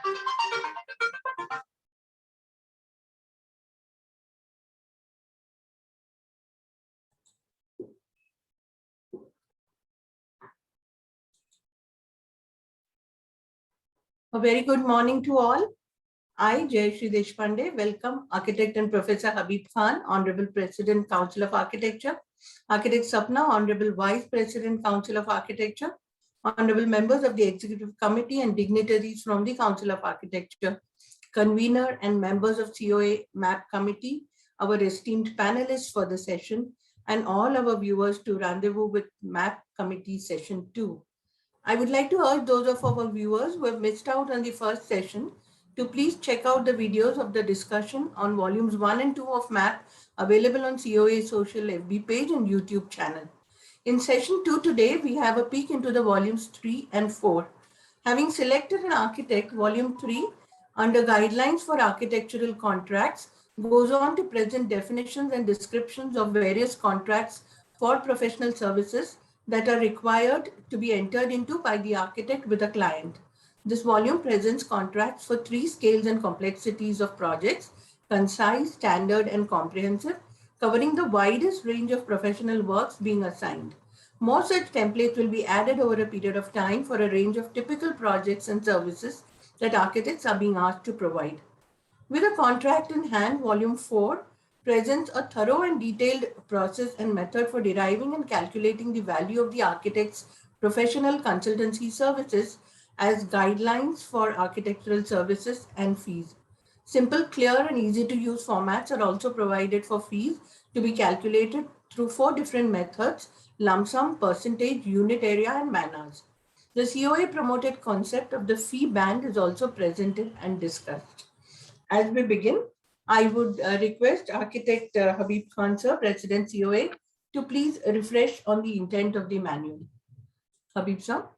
A very good morning to all. I, Jayashree Deshpande, welcome Architect and Professor Habib Khan, Honorable President, Council of Architecture, Architect Sapna, Honorable Vice President, Council of Architecture, Honorable members of the Executive Committee and dignitaries from the Council of Architecture, convener and members of COA MAP Committee, our esteemed panelists for the session, and all our viewers to Rendezvous with MAP Committee Session 2. I would like to urge those of our viewers who have missed out on the first session to please check out the videos of the discussion on volumes 1 and 2 of MAP available on COA social FB page and YouTube channel. In session 2 today, we have a peek into the volumes 3 and 4. Having selected an architect, volume 3, under guidelines for architectural contracts, goes on to present definitions and descriptions of various contracts for professional services that are required to be entered into by the architect with a client. This volume presents contracts for 3 scales and complexities of projects: concise, standard, and comprehensive, covering the widest range of professional works being assigned. More such templates will be added over a period of time for a range of typical projects and services that architects are being asked to provide. With a contract in hand, Volume 4 presents a thorough and detailed process and method for deriving and calculating the value of the architect's professional consultancy services as guidelines for architectural services and fees. Simple, clear, and easy to use formats are also provided for fees to be calculated through 4 different methods: lump sum, percentage, unit area, and man-hours. The COA promoted concept of the fee band is also presented and discussed. As we begin, I would request Architect Habib Khan, sir, President COA, to please refresh on the intent of the manual. Habib sir.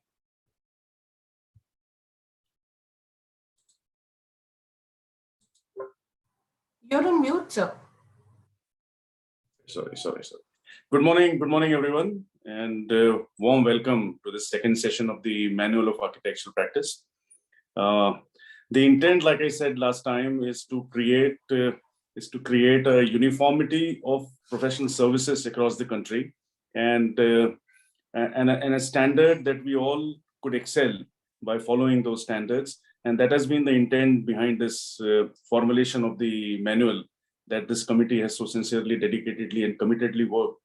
You're on mute, sir. Sorry. Good morning, everyone, and warm welcome to the second session of the Manual of Architectural Practice. The intent, like I said last time, is to create a uniformity of professional services across the country, and a standard that we all could excel by following those standards. And that has been the intent behind this formulation of the manual that this committee has so sincerely, dedicatedly, and committedly worked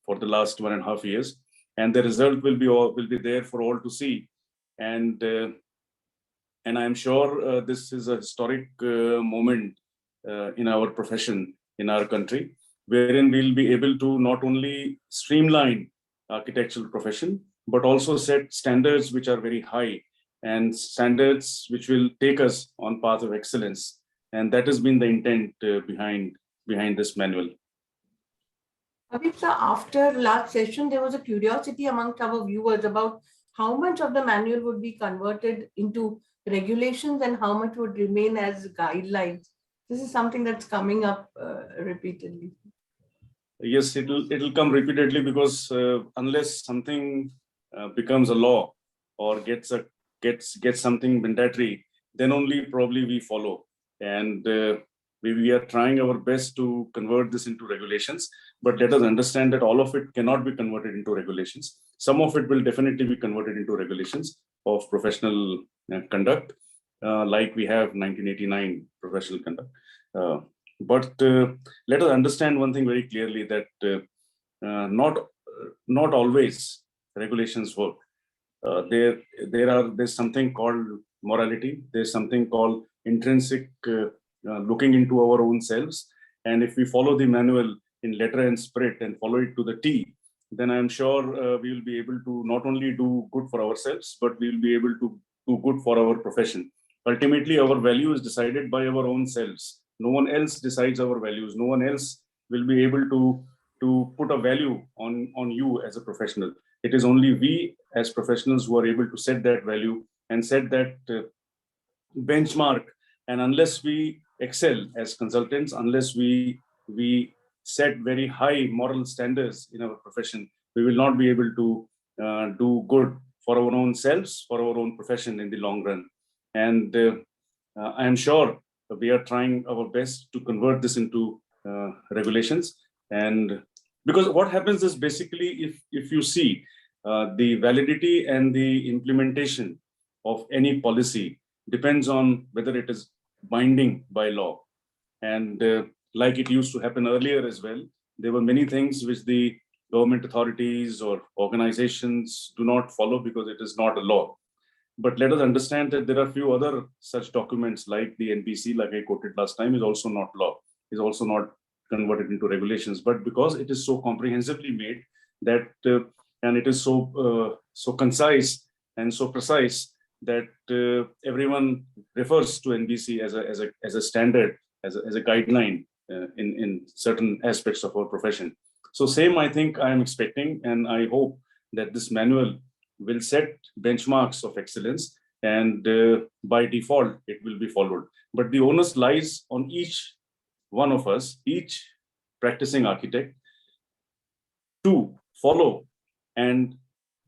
for the last 1.5 years. And the result will be there for all to see. And I'm sure this is a historic moment in our profession, in our country, wherein we'll be able to not only streamline architectural profession, but also set standards which are very high and standards which will take us on path of excellence. And that has been the intent behind this manual. Habib sir, after last session, there was a curiosity amongst our viewers about how much of the manual would be converted into regulations and how much would remain as guidelines. This is something that's coming up repeatedly. Yes, it'll come repeatedly, because unless something becomes a law or gets something mandatory, then only probably we follow. And we are trying our best to convert this into regulations, but let us understand that all of it cannot be converted into regulations. Some of it will definitely be converted into regulations of professional conduct, like we have 1989 professional conduct. But let us understand one thing very clearly, that not always regulations work. There's something called morality. There's something called intrinsic looking into our own selves. And if we follow the manual in letter and spirit and follow it to the T, then I'm sure we will be able to not only do good for ourselves, but we will be able to do good for our profession. Ultimately, our value is decided by our own selves. No one else decides our values. No one else will be able to put a value on you as a professional. It is only we as professionals who are able to set that value and set that benchmark. And unless we excel as consultants, unless we set very high moral standards in our profession, we will not be able to do good for our own selves, for our own profession in the long run. And I am sure we are trying our best to convert this into regulations. And because what happens is basically, if you see the validity and the implementation of any policy depends on whether it is binding by law. And like it used to happen earlier as well, there were many things which the government authorities or organizations do not follow because it is not a law. But let us understand that there are few other such documents like the NBC, like I quoted last time, is also not law, is also not converted into regulations. But because it is so comprehensively made that, and it is so concise and so precise that everyone refers to NBC as a standard, as a guideline in certain aspects of our profession. So same, I think I am expecting, and I hope that this manual will set benchmarks of excellence, and by default, it will be followed. But the onus lies on each one of us, each practicing architect, to follow and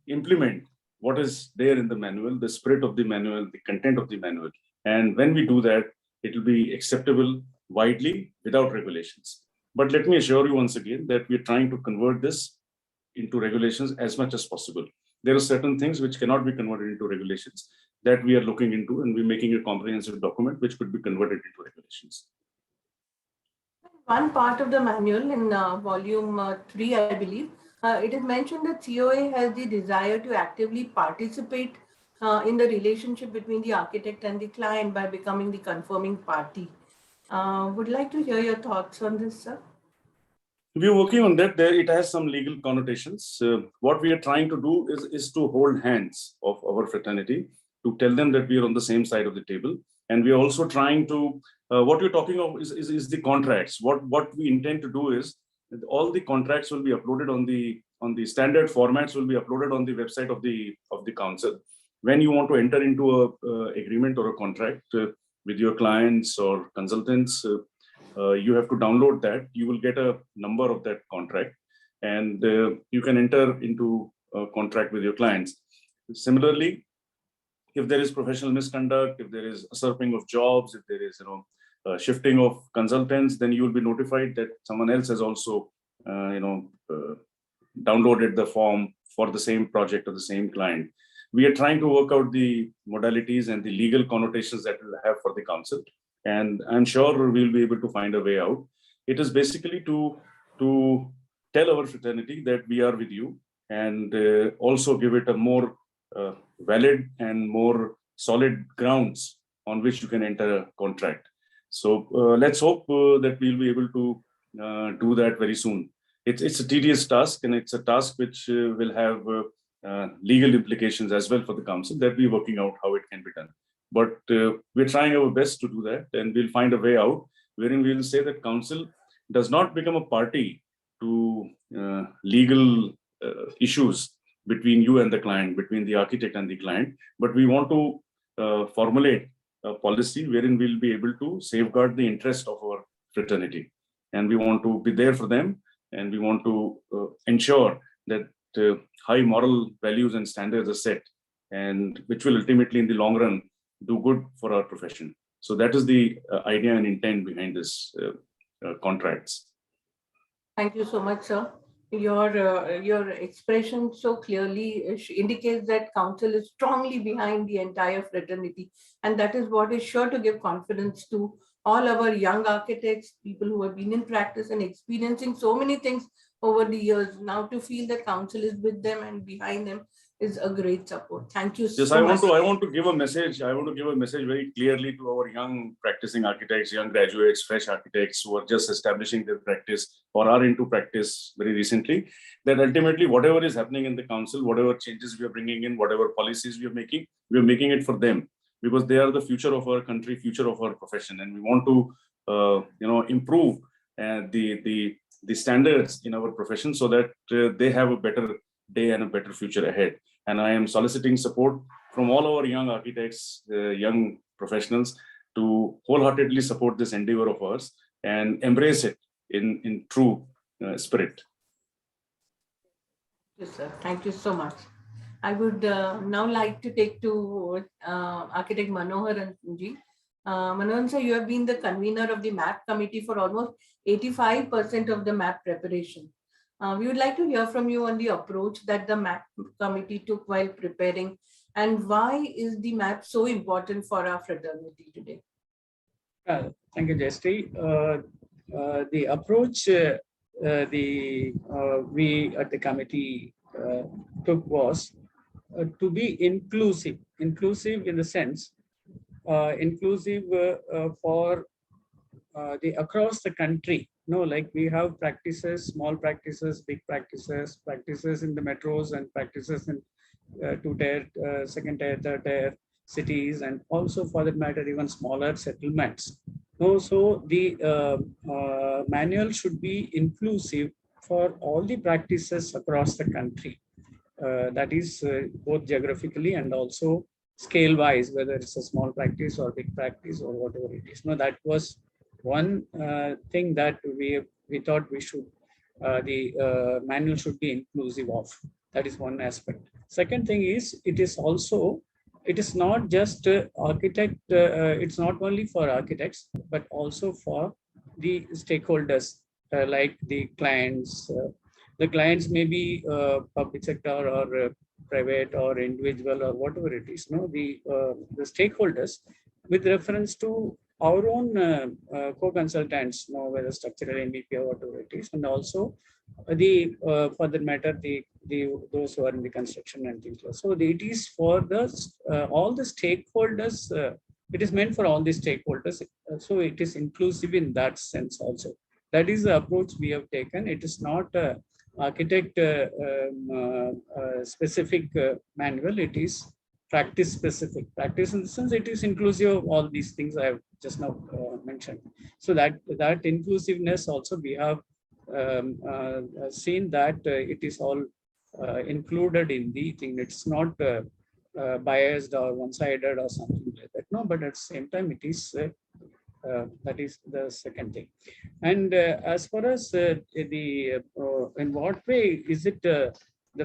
implement what is there in the manual, the spirit of the manual, the content of the manual. And when we do that, it will be acceptable widely without regulations. But let me assure you once again that we're trying to convert this into regulations as much as possible. There are certain things which cannot be converted into regulations that we are looking into, and we're making a comprehensive document which could be converted into regulations. One part of the manual in volume 3, I believe, it is mentioned that COA has the desire to actively participate in the relationship between the architect and the client by becoming the confirming party. Would like to hear your thoughts on this, sir. We are working on that. There, it has some legal connotations. What we are trying to do is to hold hands of our fraternity, to tell them that we are on the same side of the table. And we are also trying to, what we're talking of is the contracts. What we intend to do is that all the contracts will be uploaded on the standard formats, will be uploaded on the website of the council. When you want to enter into a agreement or a contract with your clients or consultants, you have to download that. You will get a number of that contract, and you can enter into a contract with your clients. Similarly, if there is professional misconduct, if there is usurping of jobs, if there is shifting of consultants, then you will be notified that someone else has also downloaded the form for the same project or the same client. We are trying to work out the modalities and the legal connotations that will have for the council, and I'm sure we'll be able to find a way out. It is basically to tell our fraternity that we are with you, and also give it a more valid and more solid grounds on which you can enter a contract. So let's hope that we'll be able to do that very soon. It's a tedious task, and it's a task which will have legal implications as well for the council, that we're working out how it can be done. But we're trying our best to do that, and we'll find a way out wherein we'll say that council does not become a party to legal issues between you and the client, between the architect and the client, but we want to formulate a policy wherein we'll be able to safeguard the interest of our fraternity, and we want to be there for them, and we want to ensure that high moral values and standards are set, and which will ultimately in the long run do good for our profession. So that is the idea and intent behind this contracts. Thank you so much, sir. Your expression so clearly indicates that council is strongly behind the entire fraternity, and that is what is sure to give confidence to all our young architects, people who have been in practice and experiencing so many things over the years. Now to feel that council is with them and behind them is a great support. Thank you so much. I want to give a message. I want to give a message very clearly to our young practicing architects, young graduates, fresh architects who are just establishing their practice or are into practice very recently, that ultimately whatever is happening in the council, whatever changes we are bringing in, whatever policies we are making it for them, because they are the future of our country, future of our profession, and we want to improve the standards in our profession so that they have a better day and a better future ahead. And I am soliciting support from all our young architects, young professionals, to wholeheartedly support this endeavor of ours and embrace it in true spirit. Yes, sir. Thank you so much. I would now like to take to Architect Manohar Ji. Manohar sir, you have been the convener of the MAP committee for almost 85% of the MAP preparation. We would like to hear from you on the approach that the MAP committee took while preparing, and why is the MAP so important for our fraternity today? Thank you, Jayashree. The approach we at the committee took was to be inclusive in the sense inclusive for the across the country. Like we have practices, small practices, big practices, practices in the metros and practices in two-tier, second-tier, third-tier cities, and also for that matter, even smaller settlements. So the manual should be inclusive for all the practices across the country. That is both geographically and also scale wise, whether it's a small practice or big practice or whatever it is. That was one thing that we thought we should the manual should be inclusive of. That is one aspect. Second thing is it is not just architect, it's not only for architects but also for the stakeholders like the clients. The clients may be public sector or private or individual or whatever it is. The stakeholders with reference to our own co-consultants, whether structural MEP or whatever it is, and also the for that matter the those who are in the construction and things like that. So it is for the all the stakeholders. It is meant for all the stakeholders. So it is inclusive in that sense also. That is the approach we have taken. It is not architect specific manual. It is practice specific. Practice in the sense it is inclusive of all these things I have just now mentioned. So that inclusiveness also we have seen that it is all included in the thing. It's not biased or one-sided or something like that. No, but at the same time it is that is the second thing. And as far as the in what way is it the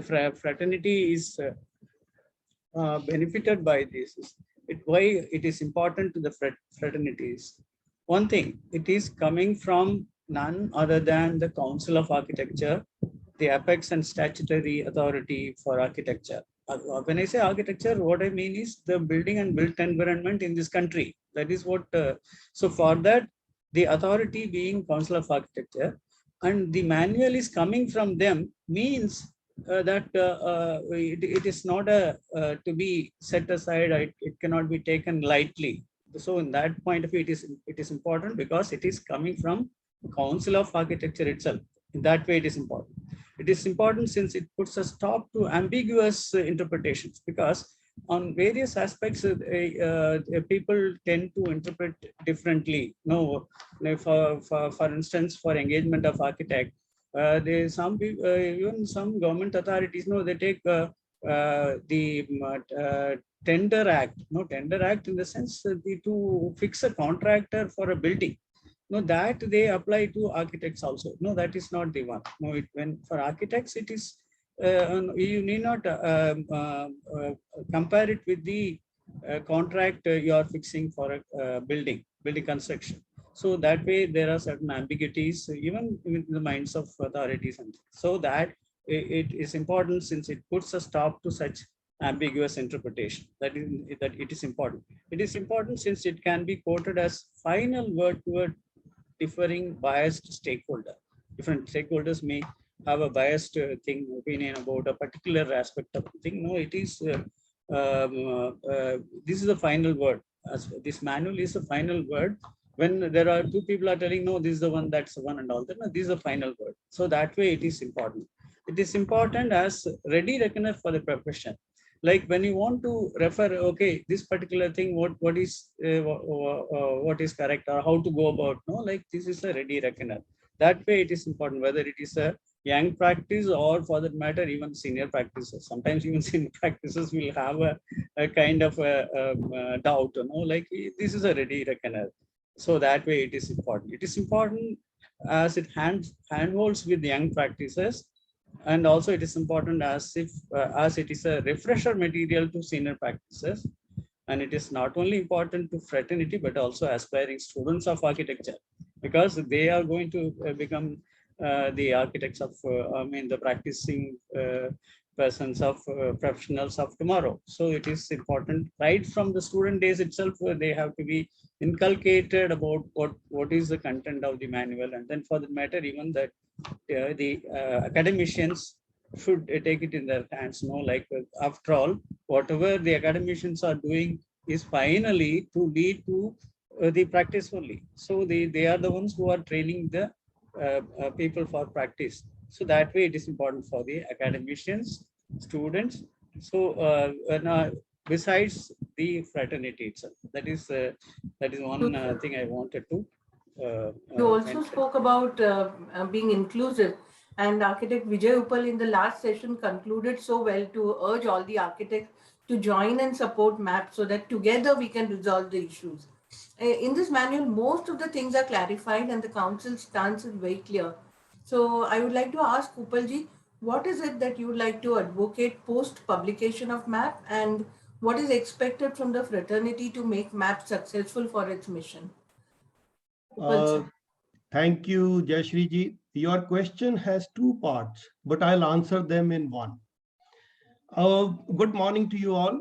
fraternity is benefited by this? Why it is important to the fraternities? One thing, it is coming from none other than the Council of Architecture, the apex and statutory authority for architecture. When I say architecture, what I mean is the building and built environment in this country. That is what. So for that, the authority being Council of Architecture, and the manual is coming from them, means that it is not to be set aside. It cannot be taken lightly. So in that point of view, it is important because it is coming from Council of Architecture itself. In that way, it is important. It is important since it puts a stop to ambiguous interpretations, because on various aspects, people tend to interpret differently. For instance, for engagement of architect, there some people, even some government authorities, they take the tender act. Tender act in the sense to fix a contractor for a building. That they apply to architects also. That is not the one. When for architects it is you need not compare it with the contract you are fixing for a building construction. So that way there are certain ambiguities even in the minds of authorities, and so that it is important since it puts a stop to such ambiguous interpretation. That it is important. It is important since it can be quoted as final word to a differing biased stakeholder. Different stakeholders may have a biased opinion about a particular aspect of the thing. It is this is the final word. As this manual is the final word. When there are two people are telling, no, this is the one, that's the one, and all that. No, this is the final word. So that way it is important. It is important as ready reckoner for the profession. Like when you want to refer, okay, this particular thing, what is correct or how to go about, like this is a ready reckoner. That way it is important, whether it is a young practice or for that matter, even senior practices. Sometimes even senior practices will have a kind of a doubt, like this is a ready reckoner. So that way it is important. It is important as it handholds with young practices And also it is important as it is a refresher material to senior practices. And it is not only important to fraternity, but also aspiring students of architecture, because they are going to become the architects of, the practicing persons of professionals of tomorrow. So it is important right from the student days itself, they have to be inculcated about what is the content of the manual. And then for the matter, even that the academicians should take it in their hands. After all, whatever the academicians are doing is finally to lead to the practice only. So they are the ones who are training the people for practice. So that way it is important for the academicians, students. So besides the fraternity itself, that is one thing I wanted to You also mention. spoke about being inclusive, and architect Vijay Uppal in the last session concluded so well to urge all the architects to join and support MAP so that together we can resolve the issues. In this manual, most of the things are clarified and the council's stance is very clear. So I would like to ask Uppalji, what is it that you would like to advocate post publication of MAP, and what is expected from the fraternity to make MAP successful for its mission? Uppal Uh, sir. Thank you, Jayashri ji. Your question has two parts, but I'll answer them in one. Good morning to you all.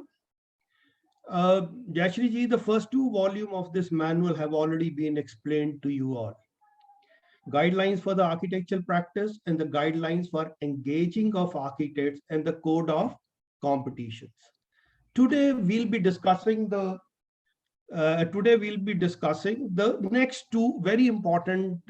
Jayashri ji, the first two volumes of this manual have already been explained to you all. Guidelines for the architectural practice and the guidelines for engaging of architects and the code of competitions. Today we'll be discussing the next two very important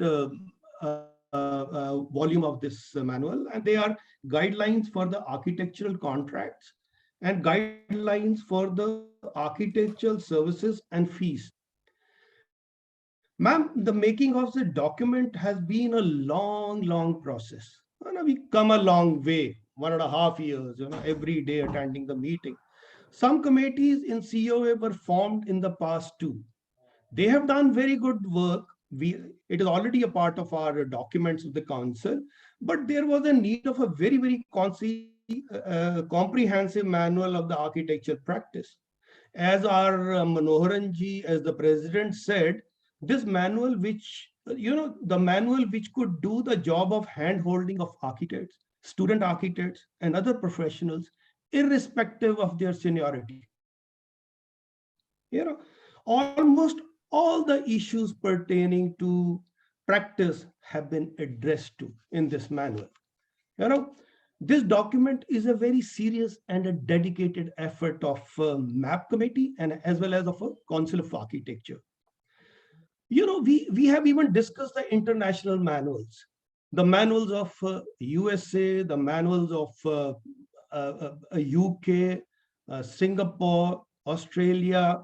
volume of this manual, and they are guidelines for the architectural contracts and guidelines for the architectural services and fees. Ma'am, the making of the document has been a long process. We come a long way, 1.5 years, every day attending the meeting. Some committees in COA were formed in the past too. They have done very good work. It is already a part of our documents of the council, but there was a need of a very comprehensive manual of the architecture practice. As our Manoharan ji, as the president said, this manual the manual which could do the job of hand holding of architects, student architects and other professionals, irrespective of their seniority. Almost all the issues pertaining to practice have been addressed to in this manual. This document is a very serious and a dedicated effort of MAP committee and as well as of a Council of Architecture. We have even discussed the international manuals, the manuals of USA, the manuals of UK, Singapore, Australia,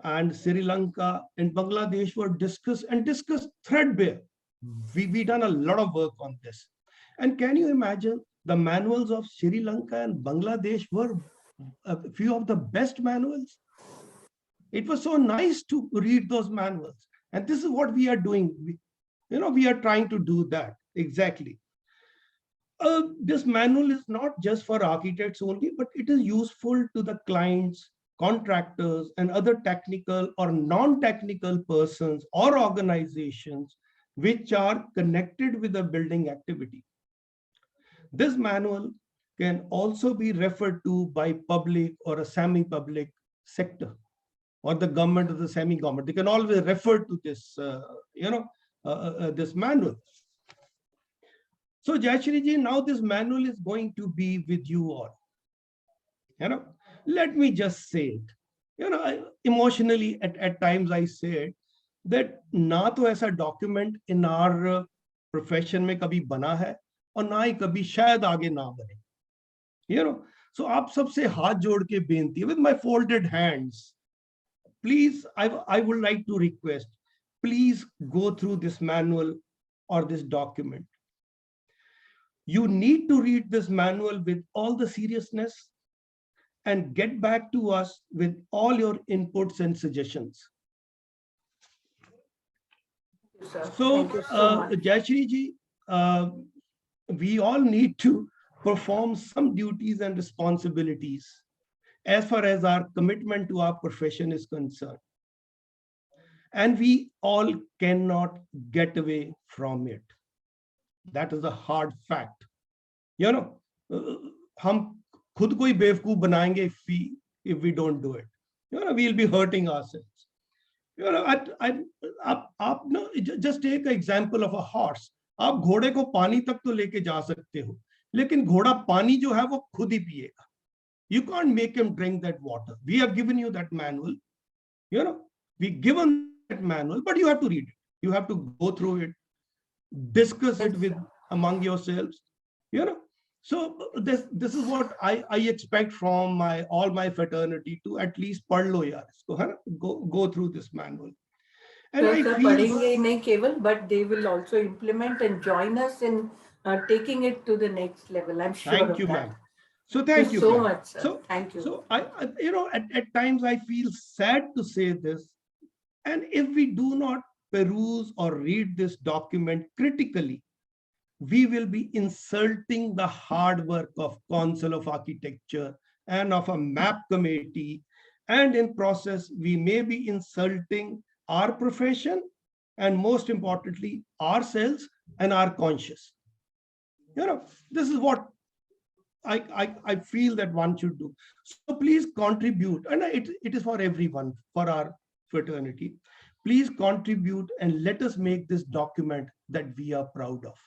and Sri Lanka and Bangladesh were discussed threadbare. We done a lot of work on this. And can you imagine the manuals of Sri Lanka and Bangladesh were a few of the best manuals? It was so nice to read those manuals. And this is what we are doing. We are trying to do that exactly. This manual is not just for architects only, but it is useful to the clients, contractors, and other technical or non-technical persons or organizations which are connected with the building activity. This manual can also be referred to by public or a semi-public sector or the government or the semi-government. They can always refer to this, this manual. So Jayashri ji, now this manual is going to be with you all. Let me just say it. Emotionally at times I say it, that ना तो ऐसा document in our profession में कभी बना है और ना ही कभी शायद आगे ना बने. So आप सबसे हाथ जोड़ के बेनती, with my folded hands, please, I would like to request, please go through this manual or this document. You need to read this manual with all the seriousness and get back to us with all your inputs and suggestions. Thank you, sir. So, Thank you so much. Jayashri ji, we all need to perform some duties and responsibilities as far as our commitment to our profession is concerned. And we all cannot get away from it. That is a hard fact. You know, हम खुद को ही बेवकूफ बनाएंगे if we don't do it. You know, we'll be hurting ourselves. You know, आप ना just take an example of a horse. आप घोड़े को पानी तक तो लेके जा सकते हो, लेकिन घोड़ा पानी जो है वो खुद ही पिएगा. You can't make him drink that water. We have given you that manual. You know, we given that manual, but you have to read it. You have to go through it, discuss it with among yourselves. You know, so this is what I expect from all my fraternity, to at least पढ़ लो यार इसको, है ना, go through this manual. And I feel पढ़ेंगे नहीं केवल, but they will also implement and join us in taking it to the next level. I'm sure. Thank you, ma'am. So thank you so ma'am. much, sir. So thank you. So I you know, at times I feel sad to say this, and if we do not peruse or read this document critically, we will be insulting the hard work of Council of Architecture and of a map committee, and in process we may be insulting our profession, and most importantly ourselves and our conscience. You know, this is what I feel that one should do. So please contribute, and it is for everyone, for our fraternity. Please contribute and let us make this document that we are proud of.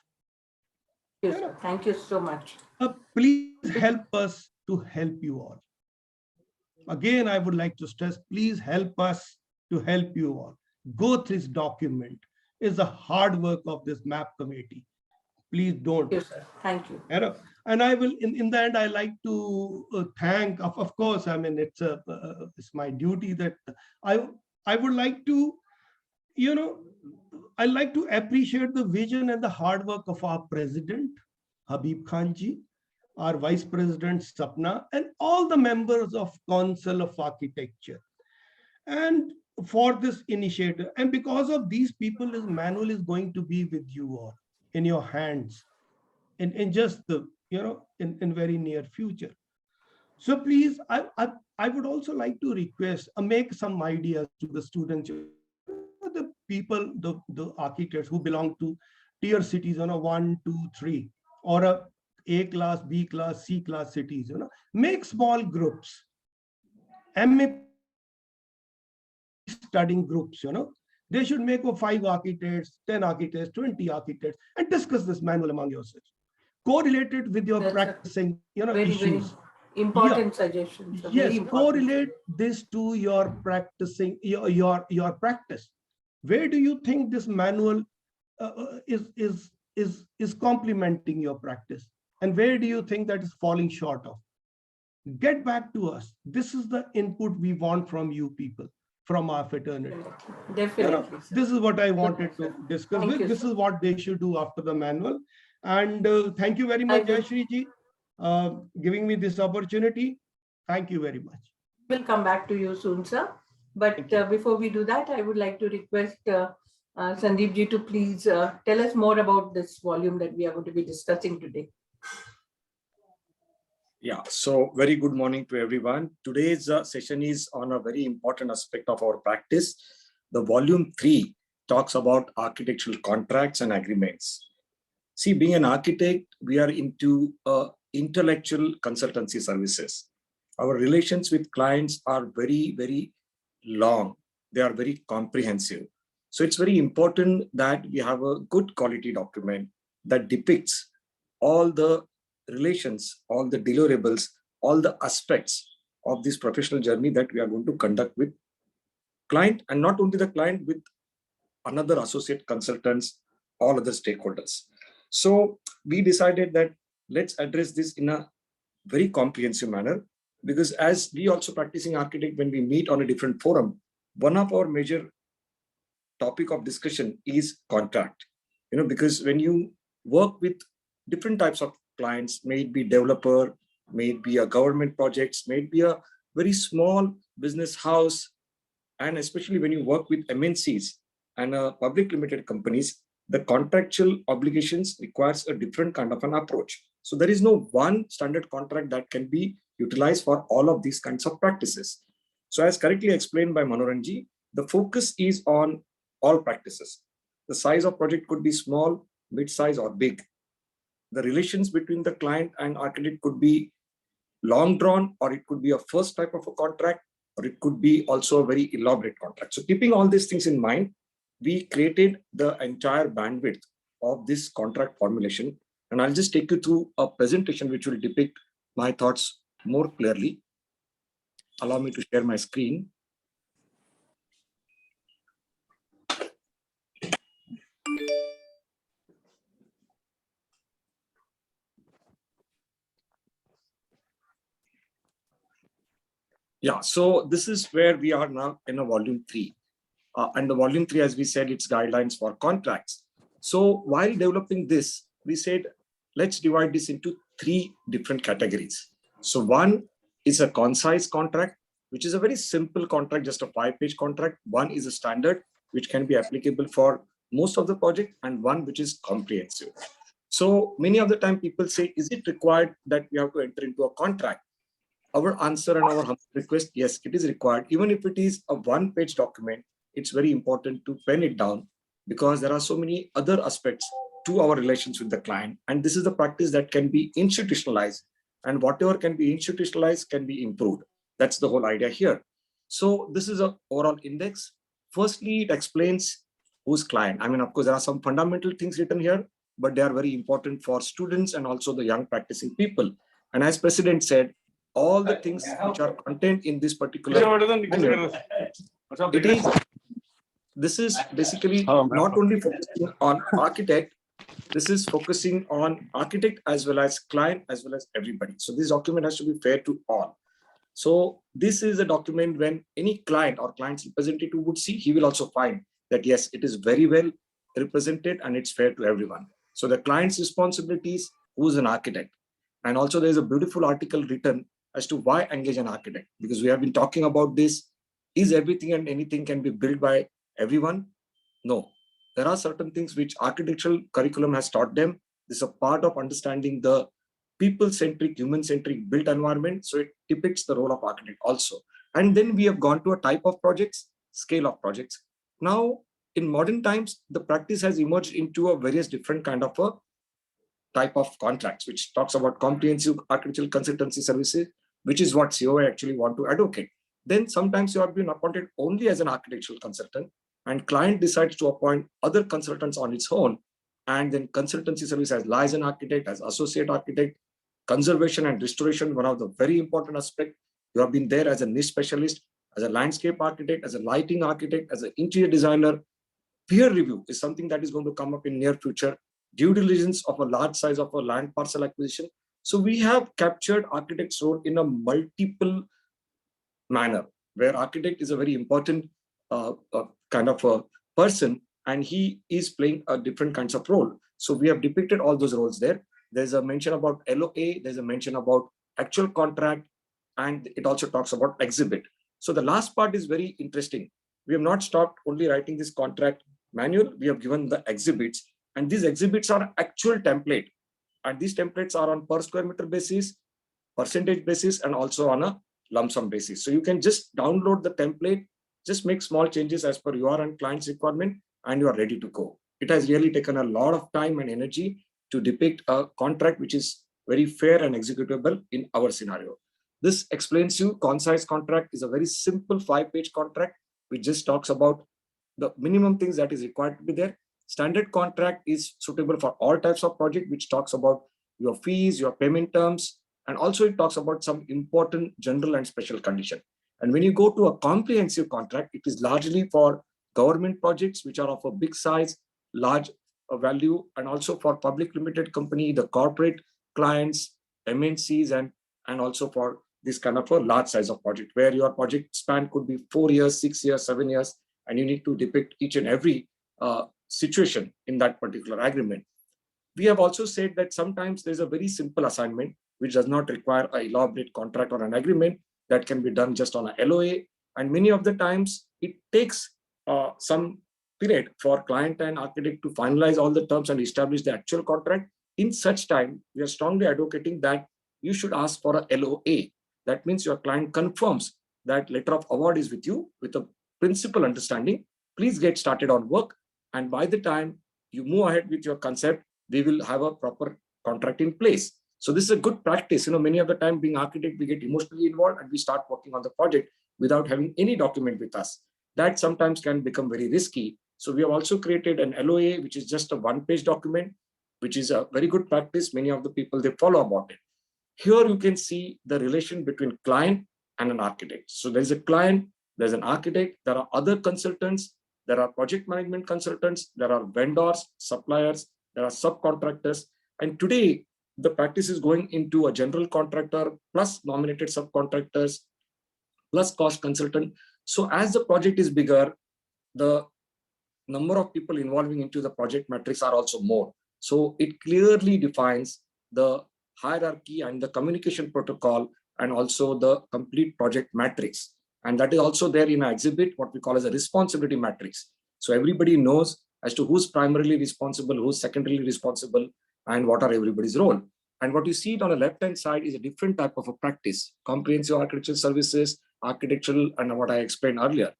Yes, sir. Thank you so much. Please help us to help you all. Again, I would like to stress, please help us to help you all. Go through this document. It's the hard work of this map committee. Please don't. Yes, sir. Thank you. And I will, in the end, I like to thank, of course, I mean, it's my duty that I would like to, you know, I like to appreciate the vision and the hard work of our president, Habib Khan ji, our vice president, Sapna, and all the members of Council of Architecture. And for this initiative, and because of these people, this manual is going to be with you all, in your hands, in just the, you know, in very near future. So please, I would also like to request, make some ideas to the students, the people, the architects who belong to tier cities, you know, 1, 2, 3, or A class, B class, C class cities, you know, make small groups, MA studying groups, you know, they should make 5 architects, 10 architects, 20 architects, and discuss this manual among yourselves. Correlate it with your practicing, you know, very, issues. Very important suggestions. Yes, correlate this to your practicing, your practice. Where do you think this manual is complementing your practice, and where do you think that is falling short of? Get back to us. This is the input we want from you people, from our fraternity. Definitely. You know, this is what I wanted to discuss with. This is what they should do after the manual. And thank you very much, Jayashree ji, giving me this opportunity. Thank you very much. We'll come back to you soon, sir. But before we do that, I would like to request Sandeep ji to please tell us more about this volume that we are going to be discussing today. Yeah, so very good morning to everyone. Today's session is on a very important aspect of our practice. The volume 3 talks about architectural contracts and agreements. See, being an architect, we are into intellectual consultancy services. Our relations with clients are very, very long. They are very comprehensive. So it's very important that we have a good quality document that depicts all the relations, all the deliverables, all the aspects of this professional journey that we are going to conduct with client, and not only the client, with another associate consultants, all other stakeholders. So we decided that let's address this in a very comprehensive manner, because as we also practicing architect, when we meet on a different forum, one of our major topic of discussion is contract. You know, because when you work with different types of clients, may it be developer, may it be a government projects, may it be a very small business house, and especially when you work with MNCs and public limited companies, the contractual obligations requires a different kind of an approach. So there is no one standard contract that can be utilized for all of these kinds of practices. So as correctly explained by Manoranji, the focus is on all practices. The size of project could be small, mid-size or big. The relations between the client and architect could be long drawn, or it could be a first type of a contract, or it could be also a very elaborate contract. So keeping all these things in mind, we created the entire bandwidth of this contract formulation. And I'll just take you through a presentation which will depict my thoughts more clearly. Allow me to share my screen. Yeah, so this is where we are now in a volume 3. And the volume 3, as we said, it's guidelines for contracts. So while developing this, we said, let's divide this into 3 different categories. So one is a concise contract, which is a very simple contract, just a 5-page contract. One is a standard, which can be applicable for most of the project, and one which is comprehensive. So many of the time people say, is it required that we have to enter into a contract? Our answer and our request, yes, it is required. Even if it is a 1-page document, it's very important to pen it down, because there are so many other aspects to our relations with the client. And this is the practice that can be institutionalized, and whatever can be institutionalized can be improved. That's the whole idea here. So this is an overall index. Firstly, it explains who's client. I mean, of course, there are some fundamental things written here, but they are very important for students and also the young practicing people. And as President said, all the things which are contained in this particular manual, this is basically not only focusing on architect, this is focusing on architect as well as client as well as everybody. So this document has to be fair to all. So this is a document when any client or client's representative would see, he will also find that yes, it is very well represented and it's fair to everyone. So the client's responsibilities, who's an architect. And also there's a beautiful article written as to why engage an architect, because we have been talking about this. Is everything and anything can be built by everyone? No, there are certain things which architectural curriculum has taught them. This is a part of understanding the people-centric, human-centric built environment. So it depicts the role of architect also. And then we have gone to a type of projects, scale of projects. Now, in modern times, the practice has emerged into a various different kind of a type of contracts, which talks about comprehensive architectural consultancy services, which is what COA actually want to advocate. Then sometimes you have been appointed only as an architectural consultant, and client decides to appoint other consultants on its own. And then consultancy service as liaison architect, as associate architect, conservation and restoration, one of the very important aspect. You have been there as a niche specialist, as a landscape architect, as a lighting architect, as an interior designer. Peer review is something that is going to come up in near future. Due diligence of a large size of a land parcel acquisition. So we have captured architect's role in a multiple manner, where architect is a very important kind of a person, and he is playing a different kinds of role. So we have depicted all those roles there. There's a mention about LOA, there's a mention about actual contract, and it also talks about exhibit. So the last part is very interesting. We have not stopped only writing this contract manual, we have given the exhibits, and these exhibits are actual template. And these templates are on per square meter basis, percentage basis, and also on a lump sum basis. So you can just download the template, just make small changes as per your and client's requirement, and you are ready to go. It has really taken a lot of time and energy to depict a contract which is very fair and executable in our scenario. This explains you concise contract is a very simple 5-page contract, which just talks about the minimum things that is required to be there. Standard contract is suitable for all types of project, which talks about your fees, your payment terms, and also it talks about some important general and special condition. And when you go to a comprehensive contract, it is largely for government projects, which are of a big size, large value, and also for public limited company, the corporate clients, MNCs, and also for this kind of a large size of project, where your project span could be 4 years, 6 years, 7 years, and you need to depict each and every situation in that particular agreement. We have also said that sometimes there's a very simple assignment which does not require an elaborate contract or an agreement, that can be done just on a LOA. And many of the times it takes some period for client and architect to finalize all the terms and establish the actual contract. In such time, we are strongly advocating that you should ask for a LOA. That means your client confirms that letter of award is with you with a principal understanding. Please get started on work. And by the time you move ahead with your concept, we will have a proper contract in place. So this is a good practice. Many of the time being architect, we get emotionally involved and we start working on the project without having any document with us. That sometimes can become very risky. So we have also created an LOA, which is just a one-page document, which is a very good practice. Many of the people, they follow about it. Here you can see the relation between client and an architect. So there's a client, there's an architect, there are other consultants, there are project management consultants, there are vendors, suppliers, there are subcontractors. And today, the practice is going into a general contractor plus nominated subcontractors plus cost consultant. So as the project is bigger, the number of people involving into the project matrix are also more. So it clearly defines the hierarchy and the communication protocol and also the complete project matrix. And that is also there in our exhibit, what we call as a responsibility matrix. So everybody knows as to who's primarily responsible, who's secondarily responsible, and what are everybody's role. And what you see on the left-hand side is a different type of a practice, comprehensive architectural services, architectural, and what I explained earlier.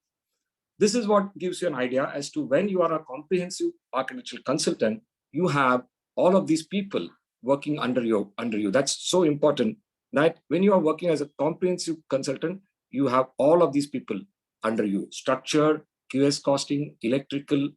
This is what gives you an idea as to when you are a comprehensive architectural consultant, you have all of these people working under you. That's so important that when you are working as a comprehensive consultant, you have all of these people under you: structure, QS costing, electrical,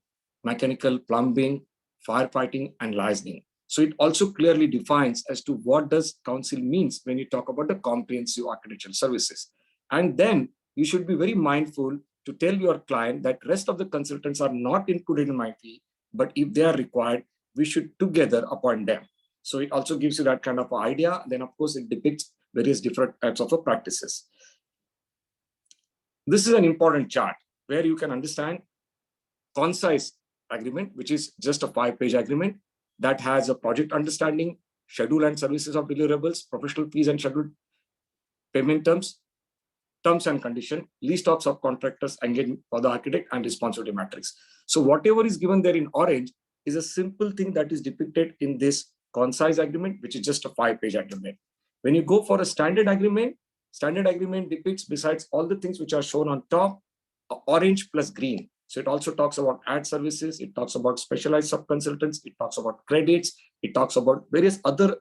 mechanical, plumbing, firefighting, and licensing. So it also clearly defines as to what does council means when you talk about the comprehensive architectural services. And then you should be very mindful to tell your client that rest of the consultants are not included in my fee, but if they are required, we should together appoint them. So it also gives you that kind of idea. Then of course it depicts various different types of practices. This is an important chart where you can understand concise agreement, which is just a 5-page agreement that has a project understanding, schedule and services of deliverables, professional fees and scheduled payment terms and condition, list of subcontractors engaged for the architect, and responsibility matrix. So whatever is given there in orange is a simple thing that is depicted in this concise agreement, which is just a 5-page agreement. When you go for a standard agreement depicts, besides all the things which are shown on top, orange plus green. So it also talks about ad services, it talks about specialized sub-consultants, it talks about credits, it talks about various other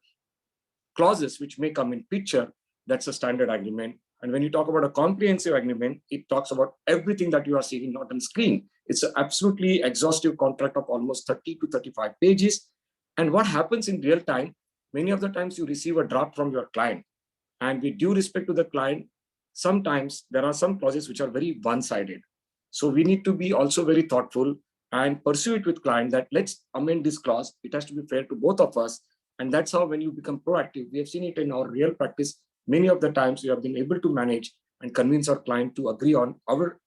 clauses which may come in picture. That's a standard agreement. And when you talk about a comprehensive agreement, it talks about everything that you are seeing not on screen. It's an absolutely exhaustive contract of almost 30 to 35 pages. And what happens in real time, many of the times you receive a draft from your client. And with due respect to the client, sometimes there are some clauses which are very one-sided. So we need to be also very thoughtful and pursue it with client that let's amend this clause. It has to be fair to both of us. And that's how when you become proactive, we have seen it in our real practice. Many of the times we have been able to manage and convince our client to agree on our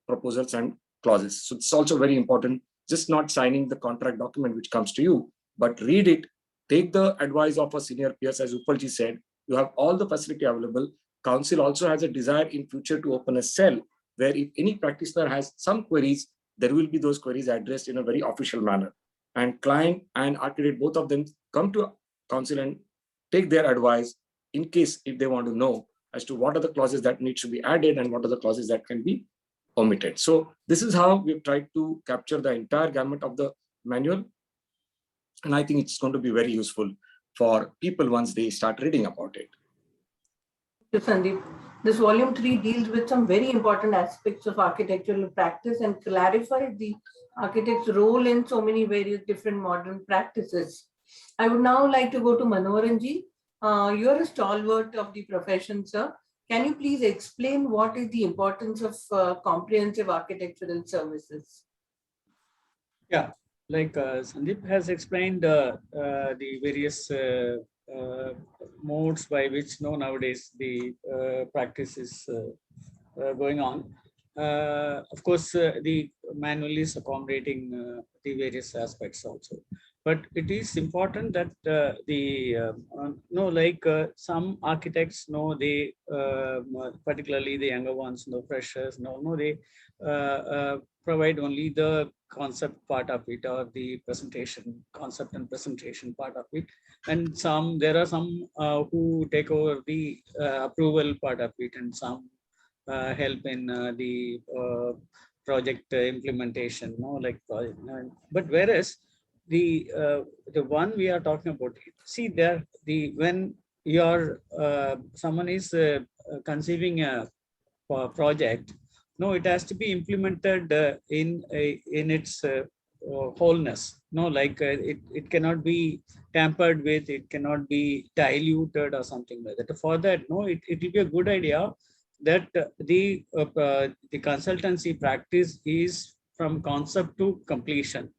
proposals and clauses. So it's also very important, just not signing the contract document which comes to you, but read it, take the advice of a senior peers, as Upalji said. You have all the facility available. Council also has a desire in future to open a cell where if any practitioner has some queries, there will be those queries addressed in a very official manner. And client and architect, both of them come to council and take their advice in case if they want to know as to what are the clauses that need to be added and what are the clauses that can be omitted. So this is how we've tried to capture the entire gamut of the manual. And I think it's going to be very useful for people once they start reading about it. Sandeep, this volume 3 deals with some very important aspects of architectural practice and clarifies the architect's role in so many various different modern practices. I would now like to go to Manoharanji. You're a stalwart of the profession, sir. Can you please explain what is the importance of comprehensive architectural services? Yeah, like Sandeep has explained the various modes by which nowadays the practice is going on. Of course, the manual is accommodating the various aspects also. But it is important that some architects know they particularly the younger ones, freshers, they provide only the concept part of it or the presentation, concept and presentation part of it, and there are some who take over the approval part of it, and some help in the project implementation, but whereas the one we are talking about, see there, when you're someone is conceiving a project, no, it has to be implemented in its wholeness. It cannot be tampered with, it cannot be diluted or something like that. For that, no, it will be a good idea that the consultancy practice is from concept to completion,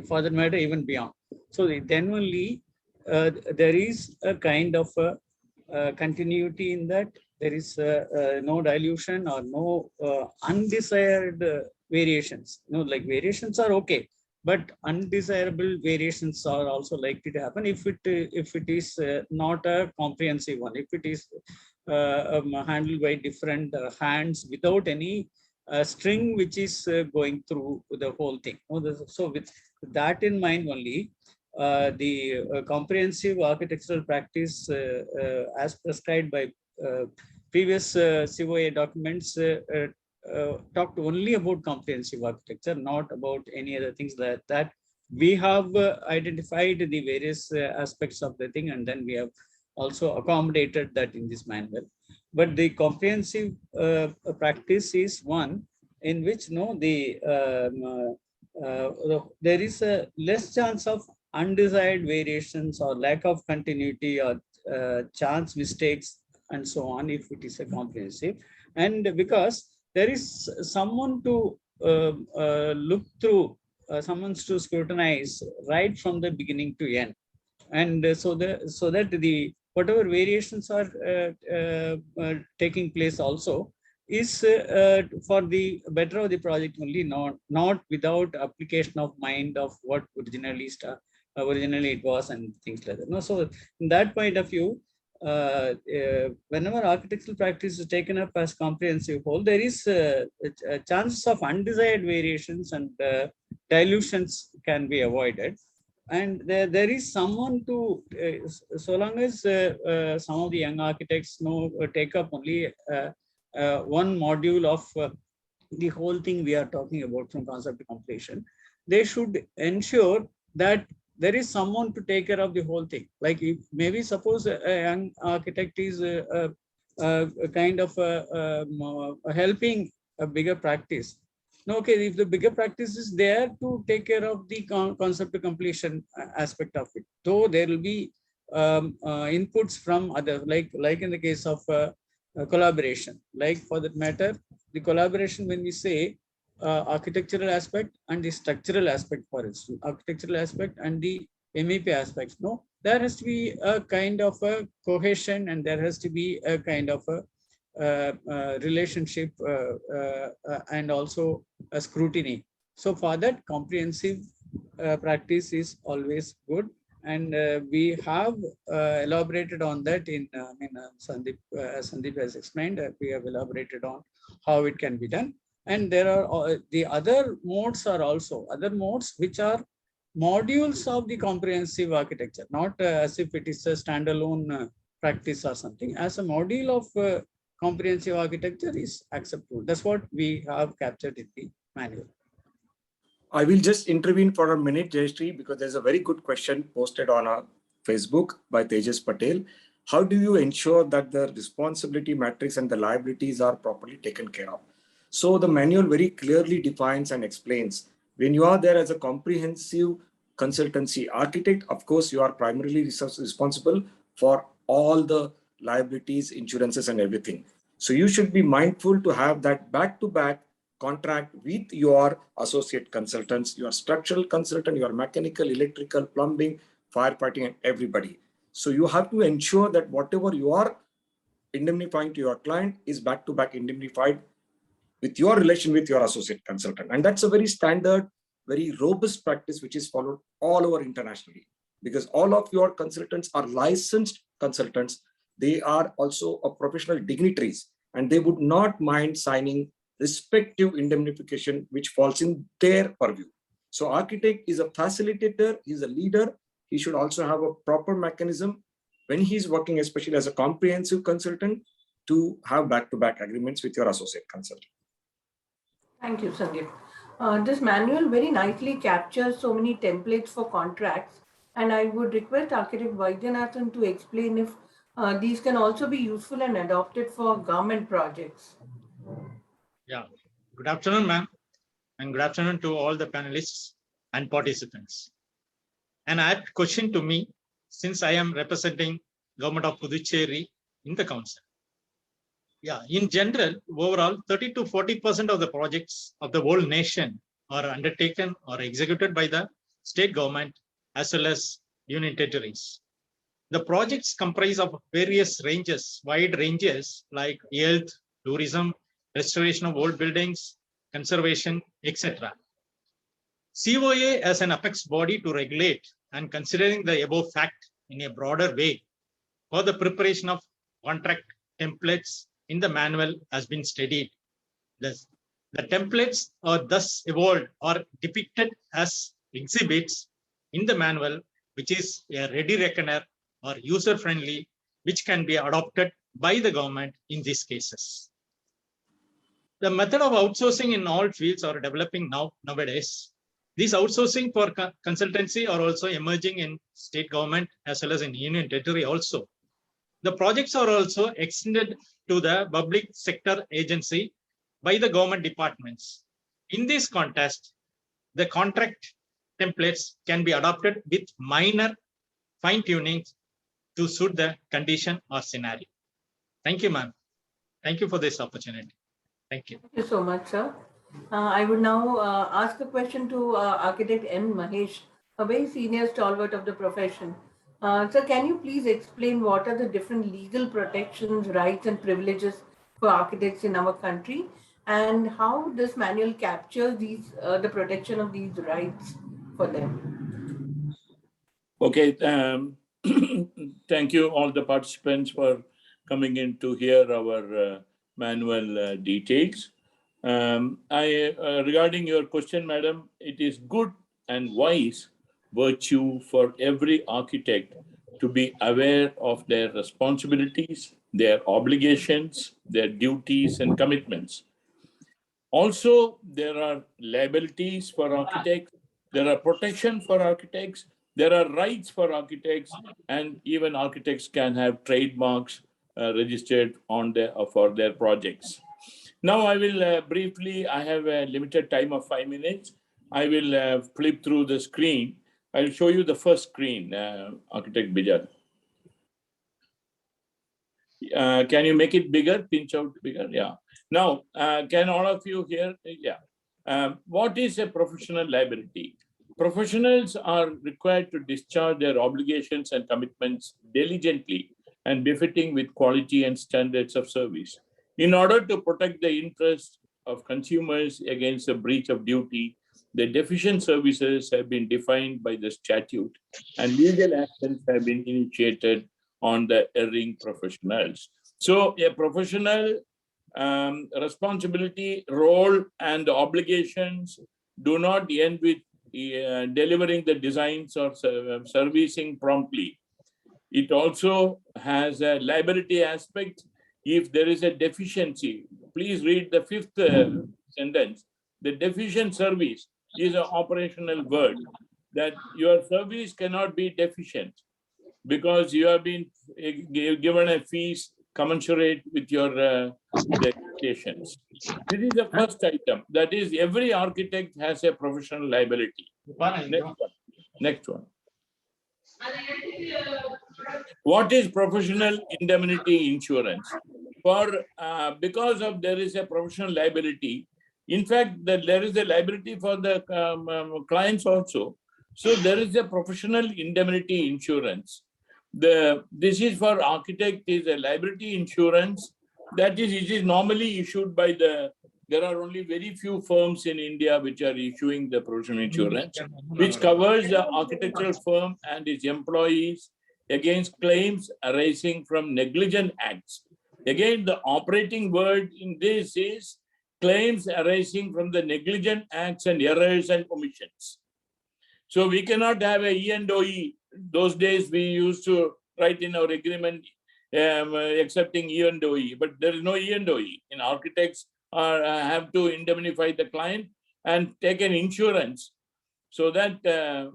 for that matter, even beyond. So then only there is a kind of continuity in that. There is no dilution or no undesired variations. Variations are okay, but undesirable variations are also likely to happen if it is not a comprehensive one. If it is handled by different hands without any string which is going through the whole thing. So with that in mind only, the comprehensive architectural practice as prescribed by previous COA documents talked only about comprehensive architecture, not about any other things that we have identified the various aspects of the thing, and then we have also accommodated that in this manual. But the comprehensive practice is one in which there is a less chance of undesired variations or lack of continuity or chance mistakes and so on if it is a comprehensive. And because there is someone to look through, someone to scrutinize right from the beginning to end, and so that the whatever variations are taking place also is for the better of the project only, not without application of mind of what originally it was and things like that. No, so in that point of view, whenever architectural practice is taken up as comprehensive whole, there is chances of undesired variations and dilutions can be avoided. And there is someone to, so long as some of the young architects take up only one module of the whole thing we are talking about from concept to completion, they should ensure that there is someone to take care of the whole thing. Like if maybe suppose a young architect is kind of helping a bigger practice. Okay, if the bigger practice is there to take care of the concept to completion aspect of it, though there will be inputs from others, like in the case of collaboration, like for that matter, the collaboration, when we say architectural aspect and the structural aspect, for instance, architectural aspect and the MEP aspects, there has to be a kind of a cohesion, and there has to be a kind of a relationship and also a scrutiny. So for that, comprehensive practice is always good, and we have elaborated on that in Sandeep, as Sandeep has explained, we have elaborated on how it can be done. And there are the other modes are also other modes which are modules of the comprehensive architecture, not as if it is a standalone practice or something. As a module of comprehensive architecture is acceptable. That's what we have captured in the manual. I will just intervene for a minute, Jayashree, because there's a very good question posted on our Facebook by Tejas Patel. How do you ensure that the responsibility matrix and the liabilities are properly taken care of? So the manual very clearly defines and explains, when you are there as a comprehensive consultancy architect, of course, you are primarily responsible for all the liabilities, insurances, and everything. So you should be mindful to have that back-to-back contract with your associate consultants, your structural consultant, your mechanical, electrical, plumbing, firefighting, and everybody. So you have to ensure that whatever you are indemnifying to your client is back-to-back indemnified with your relation with your associate consultant. And that's a very standard very robust practice which is followed all over internationally, because all of your consultants are licensed consultants. They are also a professional dignitaries, and they would not mind signing respective indemnification which falls in their purview. So architect is a facilitator, he's a leader. He should also have a proper mechanism when he's working, especially as a comprehensive consultant, to have back-to-back agreements with your associate consultant. Thank you, Sandeep. This manual very nicely captures so many templates for contracts, and I would request Architect Vaidyanathan to explain if these can also be useful and adopted for government projects. Yeah, good afternoon, ma'am, and good afternoon to all the panelists and participants. An apt question to me, since I am representing Government of Puducherry in the council. Yeah, in general, overall, 30 to 40% of the projects of the whole nation are undertaken or executed by the state government as well as union territories. The projects comprise of various ranges, wide ranges like health, tourism, restoration of old buildings, conservation, etc. COA as an apex body to regulate and considering the above fact in a broader way for the preparation of contract templates in the manual has been studied. Thus, the templates are thus evolved or depicted as exhibits in the manual, which is a ready reckoner or user-friendly, which can be adopted by the government in these cases. The method of outsourcing in all fields are developing nowadays. These outsourcing for consultancy are also emerging in state government as well as in union territory also. The projects are also extended to the public sector agency by the government departments. In this context, the contract templates can be adopted with minor fine-tuning to suit the condition or scenario. Thank you, ma'am. Thank you for this opportunity. Thank you. Thank you so much, sir. I would now ask a question to Architect M. Mahesh, a very senior stalwart of the profession. Sir, can you please explain what are the different legal protections, rights, and privileges for architects in our country, and how this manual captures these the protection of these rights for them? Okay, thank you all the participants for coming in to hear our manual details. Regarding your question, madam, it is good and wise virtue for every architect to be aware of their responsibilities, their obligations, their duties and commitments. Also, there are liabilities for architects, there are protection for architects, there are rights for architects, and even architects can have trademarks registered on for their projects. Now I will briefly, I have a limited time of 5 minutes. I will flip through the screen. I'll show you the first screen, Architect Bijal. Can you make it bigger, pinch out bigger? Yeah. Now, can all of you hear? Yeah. What is a professional liability? Professionals are required to discharge their obligations and commitments diligently and befitting with quality and standards of service. In order to protect the interests of consumers against a breach of duty, the deficient services have been defined by the statute and legal actions have been initiated on the erring professionals. So a professional responsibility, role, and obligations do not end with delivering the designs or servicing promptly. It also has a liability aspect. If there is a deficiency, please read the fifth sentence. The deficient service is an operational word, that your service cannot be deficient because you have been given a fees commensurate with your expectations. This is the first item. That is, every architect has a professional liability. Next one. What is professional indemnity insurance? Because of there is a professional liability. In fact, there is a liability for the clients also. So there is a professional indemnity insurance. This is for architect is a liability insurance. That is, it is normally issued by the there are only very few firms in India which are issuing the professional insurance, which covers the architectural firm and its employees against claims arising from negligent acts. Again, the operating word in this is claims arising from the negligent acts and errors and omissions. So we cannot have a E&OE. Those days we used to write in our agreement accepting E&OE, but there is no E&OE. In architects have to indemnify the client and take an insurance so that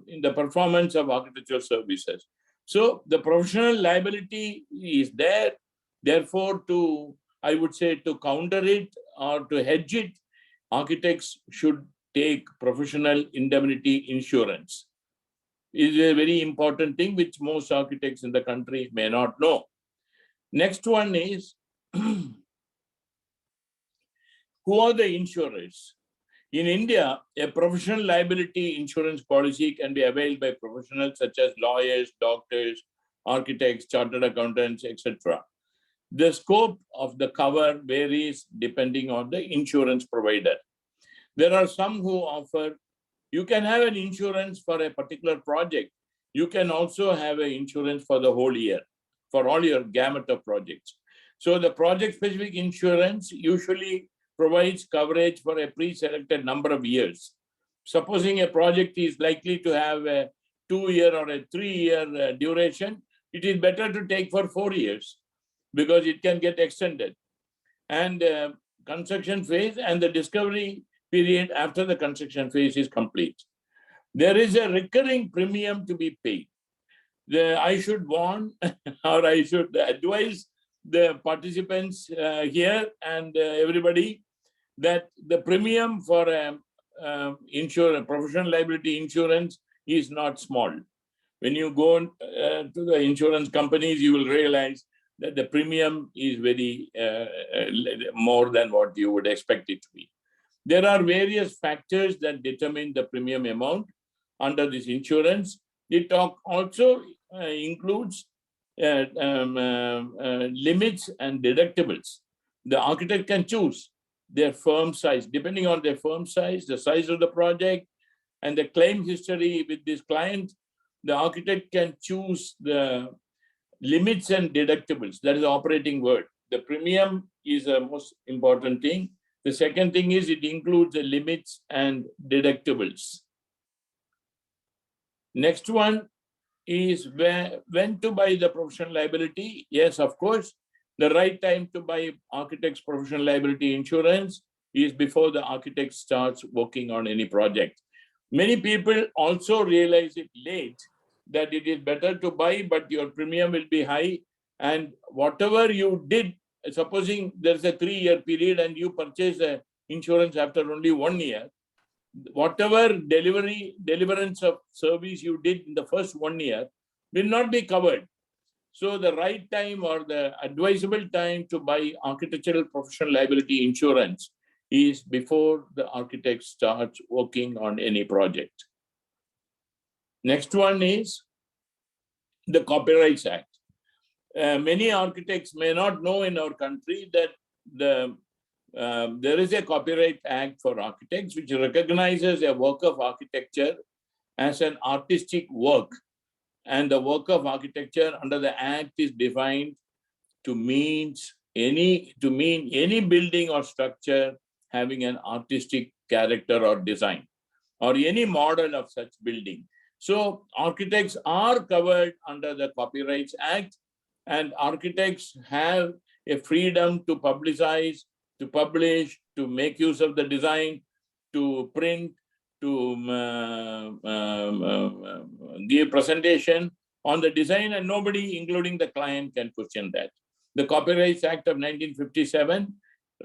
in the performance of architectural services. So the professional liability is there. Therefore, I would say to counter it or to hedge it, architects should take professional indemnity insurance. It is a very important thing which most architects in the country may not know. Next one is, who are the insurers? In India, a professional liability insurance policy can be availed by professionals such as lawyers, doctors, architects, chartered accountants, etc. The scope of the cover varies depending on the insurance provider. There are some who offer, you can have an insurance for a particular project. You can also have an insurance for the whole year, for all your gamut of projects. So the project-specific insurance usually provides coverage for a pre-selected number of years. Supposing a project is likely to have a 2-year or a 3-year duration, it is better to take for 4 years because it can get extended. And construction phase and the discovery period after the construction phase is complete. There is a recurring premium to be paid. I should warn or I should advise the participants here and everybody that the premium for professional liability insurance is not small. When you go to the insurance companies, you will realize that the premium is very more than what you would expect it to be. There are various factors that determine the premium amount under this insurance. It also includes limits and deductibles. The architect can choose their firm size. Depending on their firm size, the size of the project, and the claim history with this client, the architect can choose the limits and deductibles. That is the operating word. The premium is the most important thing. The second thing is it includes the limits and deductibles. Next one is when to buy the professional liability. Yes, of course, the right time to buy architect's professional liability insurance is before the architect starts working on any project. Many people also realize it late that it is better to buy, but your premium will be high. And whatever you did, supposing there's a 3-year period and you purchase the insurance after only 1 year, whatever deliverance of service you did in the first 1 year will not be covered. So the right time or the advisable time to buy architectural professional liability insurance is before the architect starts working on any project. Next one is the Copyrights Act. Many architects may not know in our country that there is a Copyright Act for architects which recognizes a work of architecture as an artistic work. And the work of architecture under the Act is defined to mean any building or structure having an artistic character or design, or any model of such building. So architects are covered under the Copyrights Act, and architects have a freedom to publicize, to publish, to make use of the design, to print, to give presentation on the design, and nobody, including the client, can question that. The Copyrights Act of 1957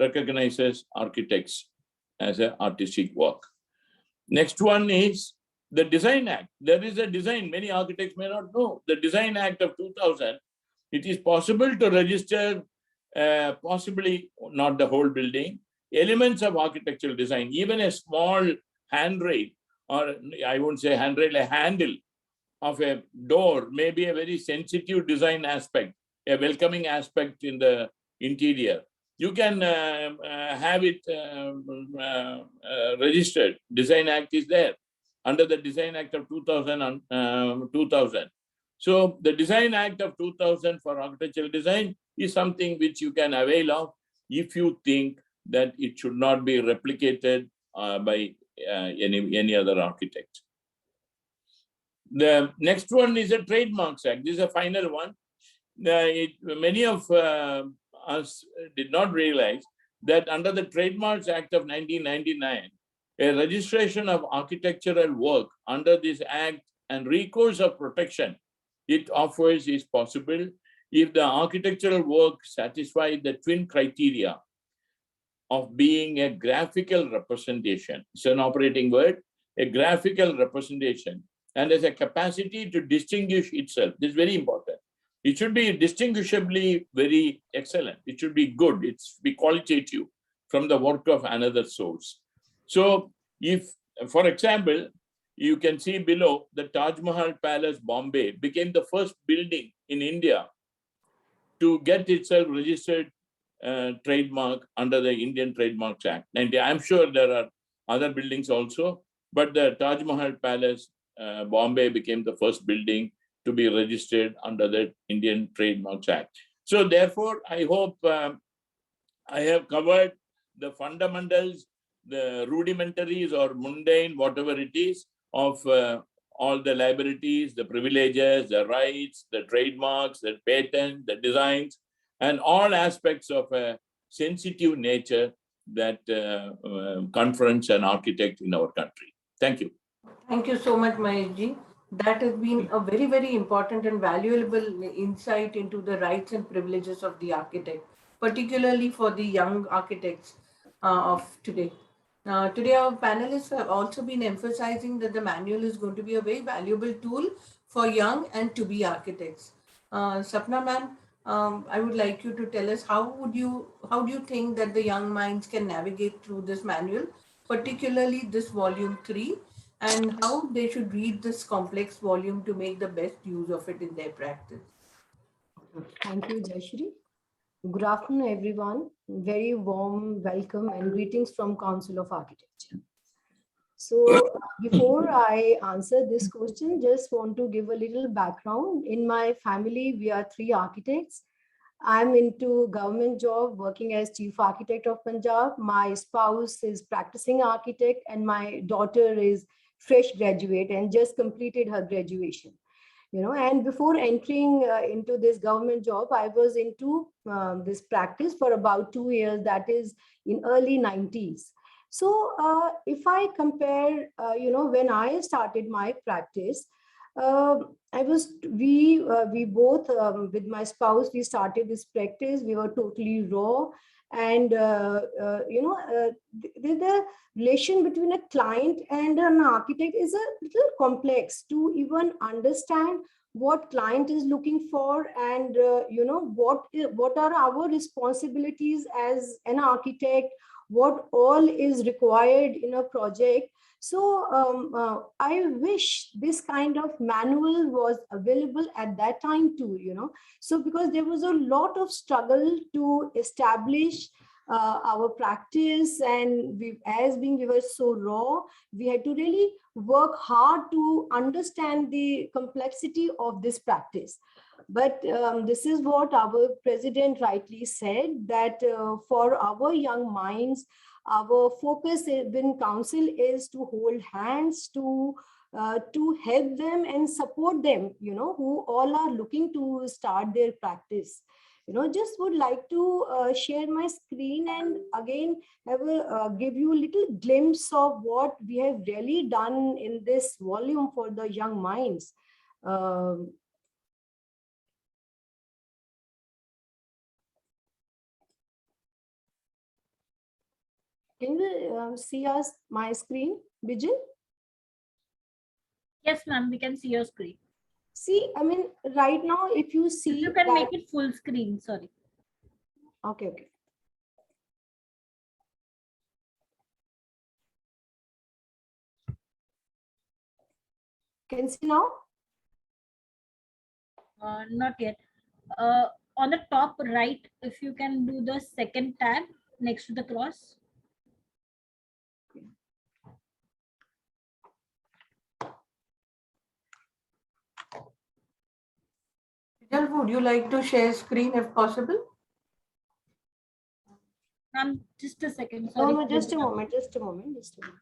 recognizes architects as an artistic work. Next one is the Design Act. There is a design, many architects may not know. The Design Act of 2000, it is possible to register, possibly not the whole building, elements of architectural design, even a small handrail, or I won't say handrail, a handle of a door may be a very sensitive design aspect, a welcoming aspect in the interior. you can have it registered. Design Act is there under the Design Act of 2000. So the Design Act of 2000 for architectural design is something which you can avail of if you think that it should not be replicated by any other architect. The next one is a Trademarks Act. This is a final one. Many of us did not realize that under the Trademarks Act of 1999, a registration of architectural work under this act and recourse of protection it offers is possible if the architectural work satisfies the twin criteria of being a graphical representation. It's an operating word, a graphical representation, and has a capacity to distinguish itself. This is very important. It should be distinguishably very excellent. It should be good. It should be qualitative from the work of another source. So if, for example, you can see below, the Taj Mahal Palace, Bombay, became the first building in India to get itself registered trademark under the Indian Trademarks Act. And I'm sure there are other buildings also, but the Taj Mahal Palace, Bombay, became the first building to be registered under the Indian Trademarks Act. So therefore, I hope I have covered the fundamentals, the rudimentaries or mundane, whatever it is, of all the liabilities, the privileges, the rights, the trademarks, the patent, the designs, and all aspects of a sensitive nature that confronts an architect in our country. Thank you. Thank you so much, Maheshji. That has been a very, very important and valuable insight into the rights and privileges of the architect, particularly for the young architects of today. Today, our panelists have also been emphasizing that the manual is going to be a very valuable tool for young and to-be architects. Sapna ma'am, I would like you to tell us how do you think that the young minds can navigate through this manual, particularly this volume 3, and how they should read this complex volume to make the best use of it in their practice. Thank you, Jayashree. Good afternoon, everyone. Very warm welcome and greetings from Council of Architecture. So before I answer this question, just want to give a little background. In my family, we are 3 architects. I'm into government job, working as Chief Architect of Punjab. My spouse is practicing architect and my daughter is fresh graduate and just completed her graduation. And before entering into this government job, I was into this practice for about 2 years, that is in early 90s. So if I compare, when I started my practice, we both, with my spouse, we started this practice. We were totally raw. And, the relation between a client and an architect is a little complex to even understand what client is looking for and, what are our responsibilities as an architect, what all is required in a project. So I wish this kind of manual was available at that time too, So because there was a lot of struggle to establish our practice, and we were so raw, we had to really work hard to understand the complexity of this practice. But this is what our president rightly said, that for our young minds, our focus in council is to hold hands, to help them and support them, who all are looking to start their practice. Just would like to share my screen and again give you a little glimpse of what we have really done in this volume for the young minds. Can you see my screen, Bijal? Yes, ma'am, we can see your screen. See, I mean, right now, if you see, you can make it full screen, sorry. Okay. Can you see now? Not yet. on the top right, if you can do the second tab next to the cross. Vijal, would you like to share screen if possible? Just a second. No, Sorry. no, just a moment, just a moment, just a moment.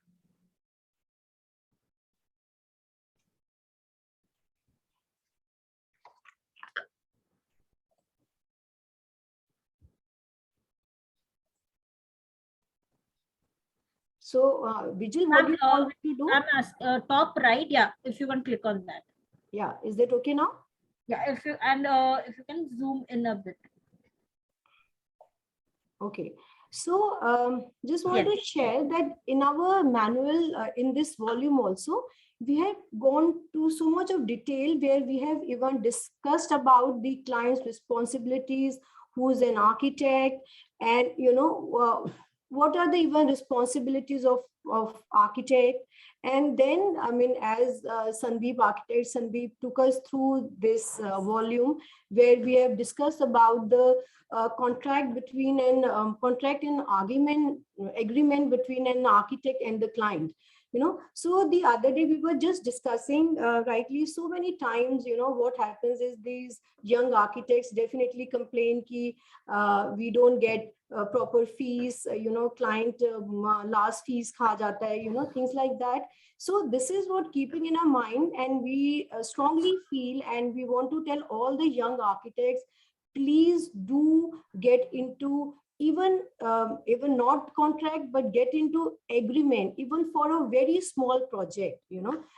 So, Vijal, what do you want to do? Top right, yeah. If you can click on that. Yeah, is that okay now? Yeah, if you can zoom in a bit. Okay. So just want to share that in our manual, in this volume also, we have gone to so much of detail where we have even discussed about the client's responsibilities, who's an architect, and what are the even responsibilities of architect. And then, I mean, as Sandeep took us through this volume where we have discussed about the contract between contract and agreement between an architect and the client. So the other day we were just discussing rightly, so many times, what happens is these young architects definitely complain ki we don't get proper fees, client last fees kha jata hai, things like that. So this is what keeping in our mind, and we strongly feel, and we want to tell all the young architects, please do get into even not contract, but get into agreement even for a very small project.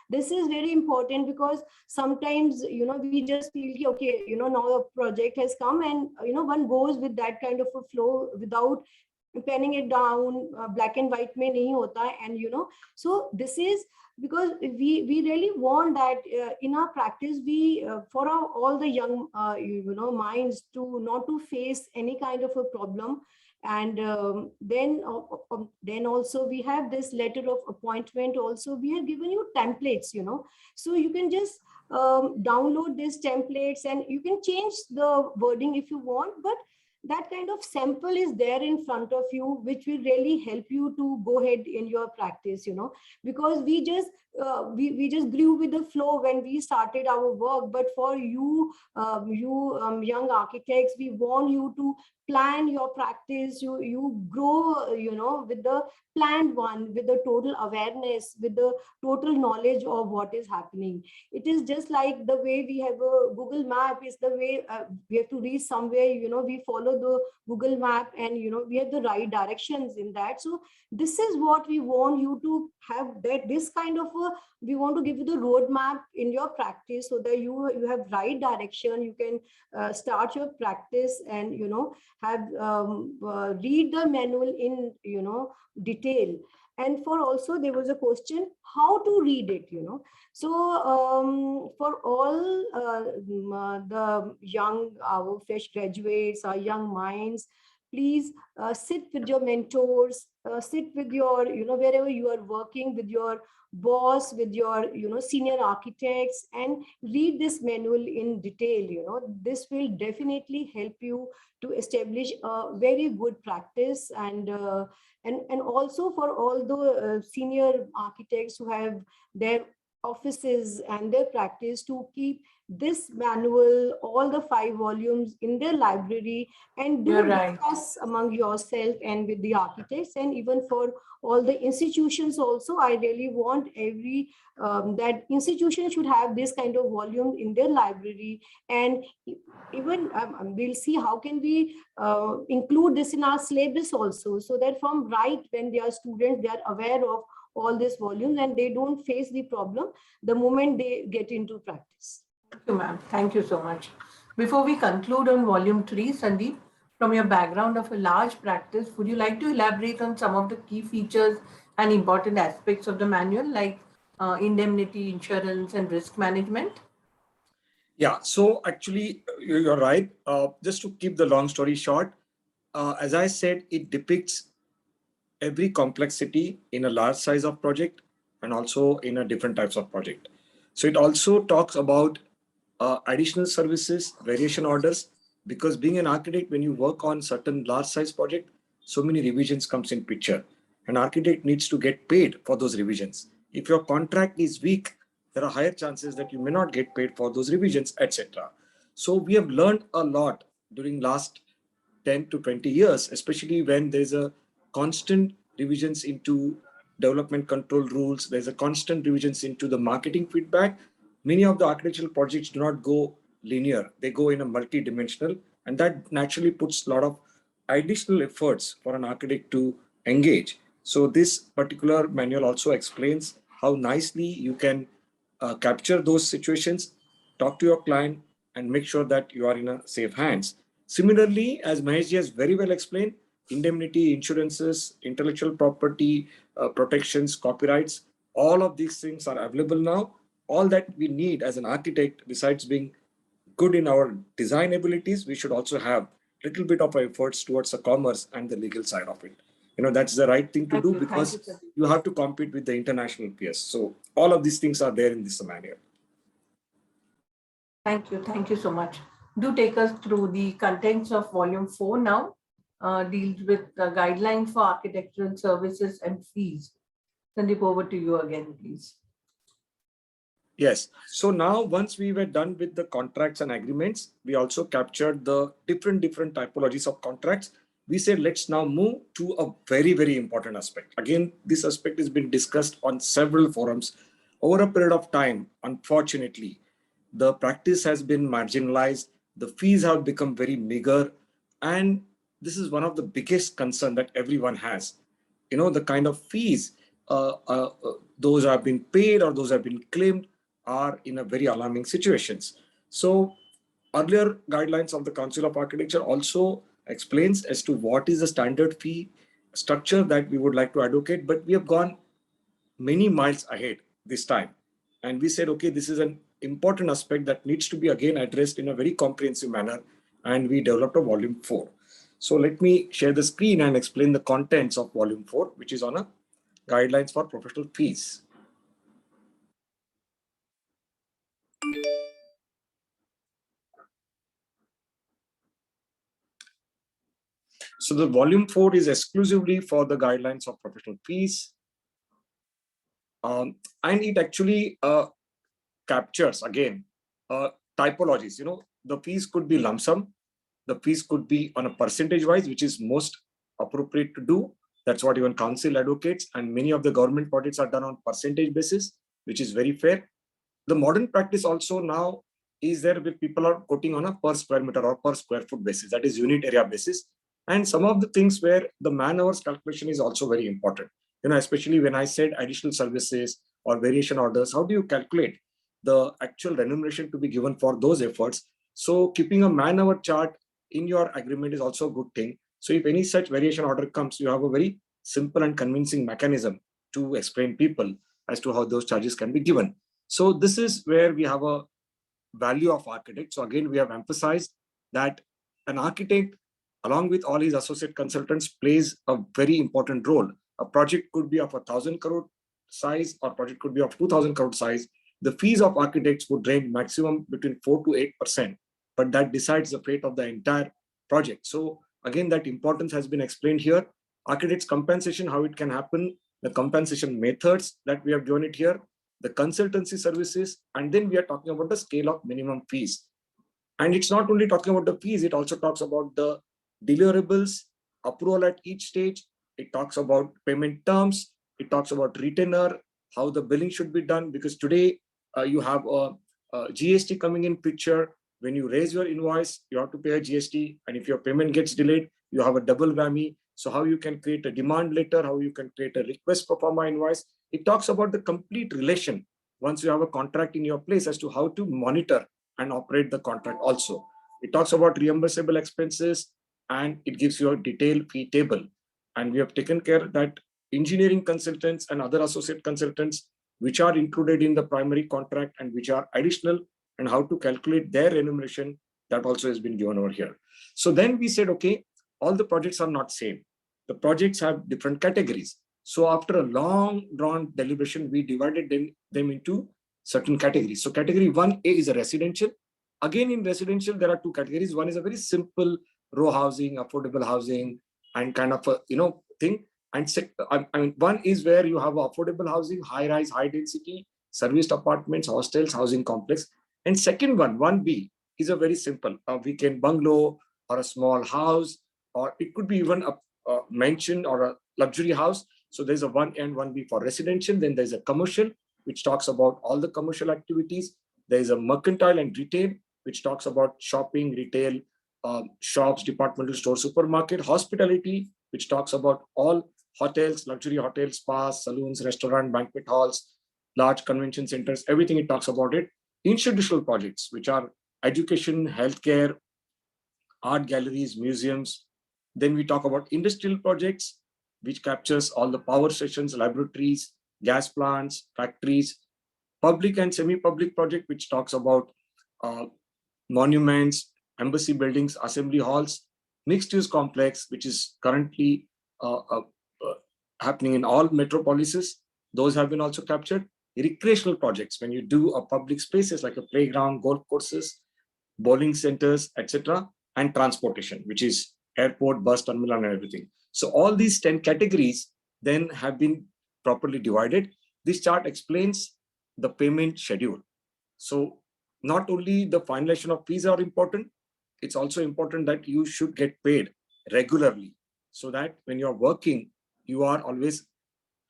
This is very important, because sometimes we just feel okay, now a project has come, and one goes with that kind of a flow without penning it down. Black and white mein nahi hota hai, and so this is because we really want that in our practice, we for all the young minds to not to face any kind of a problem. And then also we have this letter of appointment also. We have given you templates, so you can just download these templates, and you can change the wording if you want, but that kind of sample is there in front of you, which will really help you to go ahead in your practice, because we just grew with the flow when we started our work. But for you, young architects, we want you to plan your practice. You grow, with the planned one, with the total awareness, with the total knowledge of what is happening. It is just like the way we have a Google map is the way we have to reach somewhere, we follow the Google map, and we have the right directions in that. So this is what we want you to have, that this kind of we want to give you the roadmap in your practice, so that you have right direction. You can start your practice, and have read the manual in detail. And for also, there was a question how to read it. So for all the young, our fresh graduates, our young minds, please sit with your mentors, sit with your, wherever you are working, with your boss, with your, senior architects, and read this manual in detail. This will definitely help you to establish a very good practice. And also for all the senior architects who have their offices and their practice, to keep this manual, all the 5 volumes, in their library, and do discuss among yourself and with the architects. And even for all the institutions also, I really want every that institution should have this kind of volume in their library. And even we'll see how can we include this in our syllabus also, so that from right when they are students, they are aware of all these volumes, and they don't face the problem the moment they get into practice. Thank you, ma'am. Thank you so much. Before we conclude on volume 3, Sandeep, from your background of a large practice, would you like to elaborate on some of the key features and important aspects of the manual, like indemnity, insurance, and risk management? Yeah, so actually, you're right. Just to keep the long story short, as I said, it depicts every complexity in a large size of project, and also in a different types of project. So it also talks about additional services, variation orders, because being an architect, when you work on certain large size project, so many revisions comes in picture. An architect needs to get paid for those revisions. If your contract is weak, there are higher chances that you may not get paid for those revisions, etc. So we have learned a lot during last 10 to 20 years, especially when there's a constant revisions into development control rules, there's a constant revisions into the marketing feedback. Many of the architectural projects do not go linear, they go in a multi-dimensional, and that naturally puts a lot of additional efforts for an architect to engage. So this particular manual also explains how nicely you can capture those situations, talk to your client, and make sure that you are in a safe hands. Similarly, as Mahesh has very well explained, indemnity, insurances, intellectual property, protections, copyrights, all of these things are available now. All that we need as an architect, besides being good in our design abilities, we should also have a little bit of efforts towards the commerce and the legal side of it. That's the right thing to do, because you have to compete with the international peers. So all of these things are there in this manual. Thank you. Thank you so much. Do take us through the contents of volume 4 now. Deals with the guidelines for architectural services and fees. Sandeep, over to you again, please. Yes. So now once we were done with the contracts and agreements, we also captured the different typologies of contracts. We said, let's now move to a very, very important aspect. Again, this aspect has been discussed on several forums over a period of time. Unfortunately, the practice has been marginalized. The fees have become very meager. And this is one of the biggest concern that everyone has. The kind of fees those have been paid or those have been claimed are in a very alarming situations. So earlier guidelines of the Council of Architecture also explains as to what is the standard fee structure that we would like to advocate, but we have gone many miles ahead this time. And we said, okay, this is an important aspect that needs to be again addressed in a very comprehensive manner. And we developed a volume 4. So let me share the screen and explain the contents of volume 4, which is on a guidelines for professional fees. So the volume 4 is exclusively for the guidelines of professional fees. And it actually captures again typologies. The fees could be lump sum, the fees could be on a percentage wise, which is most appropriate to do. That's what even council advocates, and many of the government projects are done on percentage basis, which is very fair. The modern practice also now is there where people are quoting on a per square meter or per square foot basis, that is unit area basis. And some of the things where the man hours calculation is also very important. Especially when I said additional services or variation orders, how do you calculate the actual remuneration to be given for those efforts? So keeping a man hour chart in your agreement is also a good thing. So if any such variation order comes, you have a very simple and convincing mechanism to explain people as to how those charges can be given. So this is where we have a value of architect. So again, we have emphasized that an architect, along with all his associate consultants, plays a very important role. A project could be of 1,000 crore size, or project could be of 2,000 crore size. The fees of architects would range maximum between 4 to 8%, but that decides the fate of the entire project. So again, that importance has been explained here. Architects compensation, how it can happen, the compensation methods that we have given it here, the consultancy services, and then we are talking about the scale of minimum fees. And it's not only talking about the fees, it also talks about the deliverables, approval at each stage. It talks about payment terms. It talks about retainer, how the billing should be done, because today you have a GST coming in picture. When you raise your invoice, you have to pay a GST. And if your payment gets delayed, you have a double whammy. So how you can create a demand letter, how you can create a request pro forma invoice. It talks about the complete relation once you have a contract in your place as to how to monitor and operate the contract also. It talks about reimbursable expenses, and it gives you a detailed fee table. And we have taken care that engineering consultants and other associate consultants, which are included in the primary contract and which are additional, and how to calculate their remuneration, that also has been given over here. So then we said, okay, all the projects are not same. The projects have different categories. So after a long drawn deliberation, we divided them into certain categories. So category 1A is a residential, again, in residential, there are two categories. One is a very simple row housing, affordable housing, and kind of a thing. And I mean, one is where you have affordable housing, high rise, high density, serviced apartments, hostels, housing complex. And second one, 1B, is a very simple weekend bungalow or a small house, or it could be even a mansion or a luxury house. So there's a 1A and 1B for residential. Then there's a commercial, which talks about all the commercial activities. There's a mercantile and retail, which talks about shopping, retail, shops, departmental store, supermarket. Hospitality, which talks about all hotels, luxury hotels, spas, saloons, restaurant, banquet halls, large convention centers, everything it talks about it. Institutional projects, which are education, healthcare, art galleries, museums. Then we talk about industrial projects, which captures all the power stations, laboratories, gas plants, factories. Public and semi-public project, which talks about monuments, embassy buildings, assembly halls. Mixed use complex, which is currently happening in all metropolises. Those have been also captured. Recreational projects, when you do a public spaces like a playground, golf courses, bowling centers, etc. And transportation, which is airport, bus terminal, and everything. So all these 10 categories then have been properly divided. This chart explains the payment schedule. So not only the finalization of fees are important, it's also important that you should get paid regularly, so that when you're working, you are always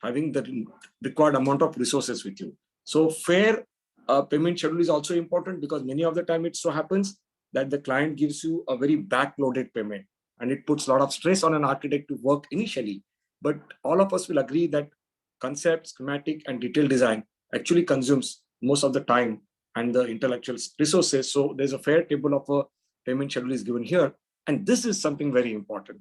having the required amount of resources with you. So fair payment schedule is also important, because many of the time it so happens that the client gives you a very backloaded payment, and it puts a lot of stress on an architect to work initially. But all of us will agree that concept, schematic, and detailed design actually consumes most of the time and the intellectual resources. So there's a fair table of a payment schedule is given here. And this is something very important.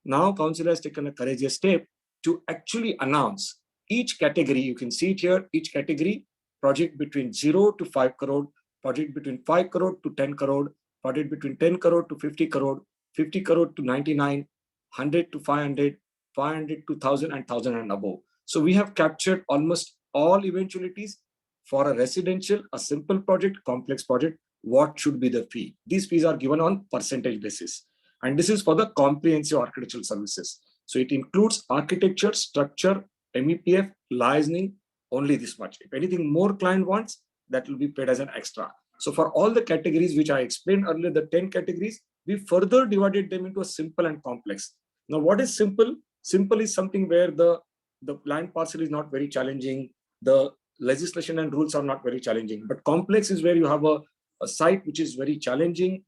Now, council has taken a courageous step to actually announce each category. You can see it here, each category: project between 0 to 5 crore, project between 5 crore to 10 crore, project between 10 crore to 50 crore, 50 crore to 99, 100 to 500, 500 to 1000, and 1000 and above. So we have captured almost all eventualities for a residential, a simple project, complex project. What should be the fee? These fees are given on percentage basis. And this is for the comprehensive architectural services. So it includes architecture, structure, MEPF, licensing, only this much. If anything more client wants, that will be paid as an extra. So for all the categories which I explained earlier, the 10 categories, we further divided them into a simple and complex. Now, what is simple? Simple is something where the land parcel is not very challenging. The legislation and rules are not very challenging. But complex is where you have a site which is very challenging,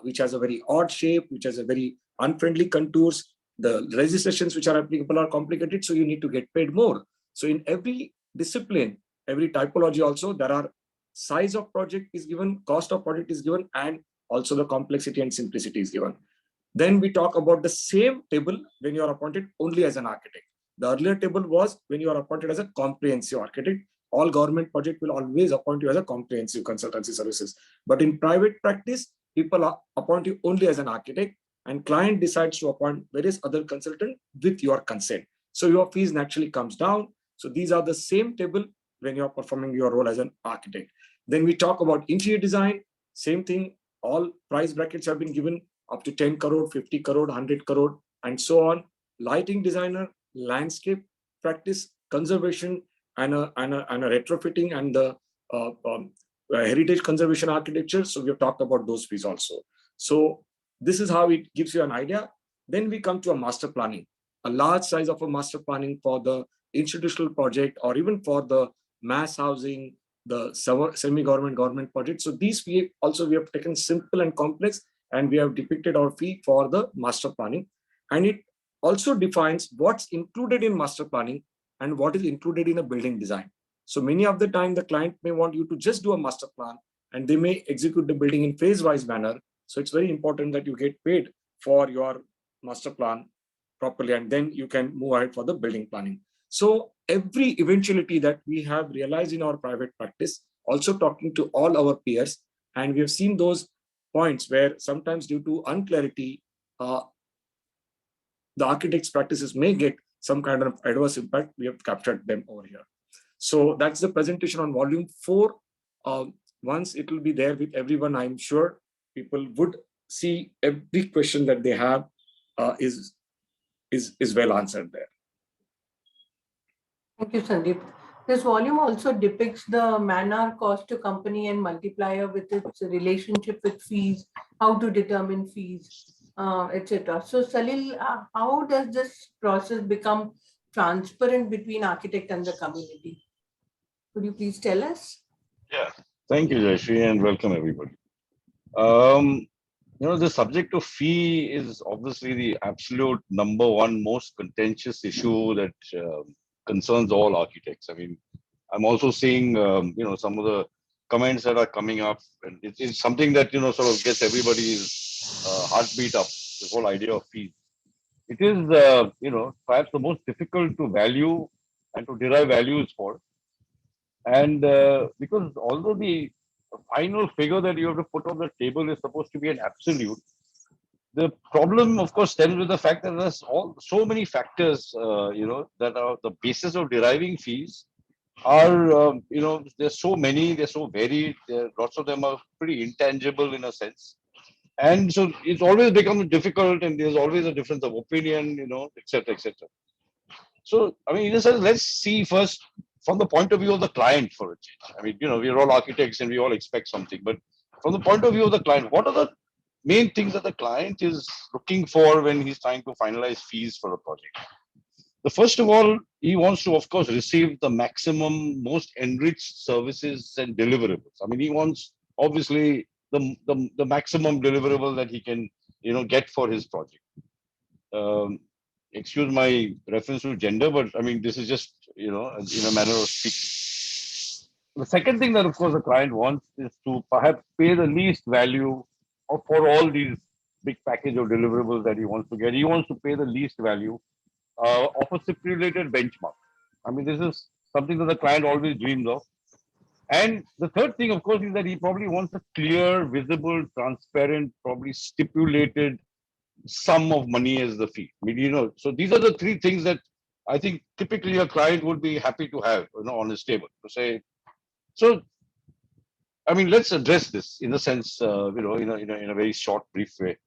which has a very odd shape, which has a very unfriendly contours. The legislations which are applicable are complicated, so you need to get paid more. So in every discipline, every typology also, there are size of project is given, cost of project is given, and also the complexity and simplicity is given. Then we talk about the same table when you are appointed only as an architect. The earlier table was when you are appointed as a comprehensive architect. All government project will always appoint you as a comprehensive consultancy services. But in private practice, people appoint you only as an architect, and client decides to appoint various other consultant with your consent. So your fees naturally comes down. So these are the same table when you're performing your role as an architect. Then we talk about interior design, same thing. All price brackets have been given up to 10 crore, 50 crore, 100 crore, and so on. Lighting designer, landscape practice, conservation, and a retrofitting, and the heritage conservation architecture. So we have talked about those fees also. So this is how it gives you an idea. Then we come to a master planning, a large size of a master planning for the institutional project, or even for the mass housing, the semi-government government project. So these fee also we have taken simple and complex, and we have depicted our fee for the master planning. And it also defines what's included in master planning and what is included in a building design. So many of the time the client may want you to just do a master plan, and they may execute the building in phase-wise manner. So it's very important that you get paid for your master plan properly, and then you can move ahead for the building planning. So every eventuality that we have realized in our private practice, also talking to all our peers, and we have seen those points where sometimes due to unclarity, the architect's practices may get some kind of adverse impact. We have captured them over here. So that's the presentation on volume 4. once it will be there with everyone, I'm sure people would see every question that they have is well answered there. Thank you, Sandeep. This volume also depicts the man-hour cost to company and multiplier with its relationship with fees, how to determine fees, etc. So, Salil, how does this process become transparent between architect and the community? Could you please tell us? Yeah, thank you, Jayashree, and welcome everybody. Um, the subject of fee is obviously the absolute number one most contentious issue that concerns all architects. I mean, I'm also seeing, some of the comments that are coming up, and it's something that, sort of gets everybody's heartbeat up, this whole idea of fees. It is, perhaps the most difficult to value and to derive values for. And because although the final figure that you have to put on the table is supposed to be an absolute, the problem, of course, stems with the fact that there's so many factors, that are the basis of deriving fees are, there's so many, they're so varied, lots of them are pretty intangible in a sense. And so it's always becomes difficult and there's always a difference of opinion, et cetera, et cetera. So, I mean, in a sense, let's see first from the point of view of the client for a change. I mean, we're all architects and we all expect something, but from the point of view of the client, what are the main things that the client is looking for when he's trying to finalize fees for a project? The first of all, he wants to, of course, receive the maximum, most enriched services and deliverables. I mean, he wants obviously the maximum deliverable that he can, get for his project. Excuse my reference to gender, but I mean, this is just, in a manner of speaking. The second thing that, of course, the client wants is to perhaps pay the least value for all these big package of deliverables that he wants to get. He wants to pay the least value of a stipulated benchmark. I mean, this is something that the client always dreams of. And the third thing, of course, is that he probably wants a clear, visible, transparent, probably stipulated sum of money as the fee. I mean, so these are the three things that I think typically a client would be happy to have, on his table to say. So, I mean, let's address this in a sense, in a very short, brief way.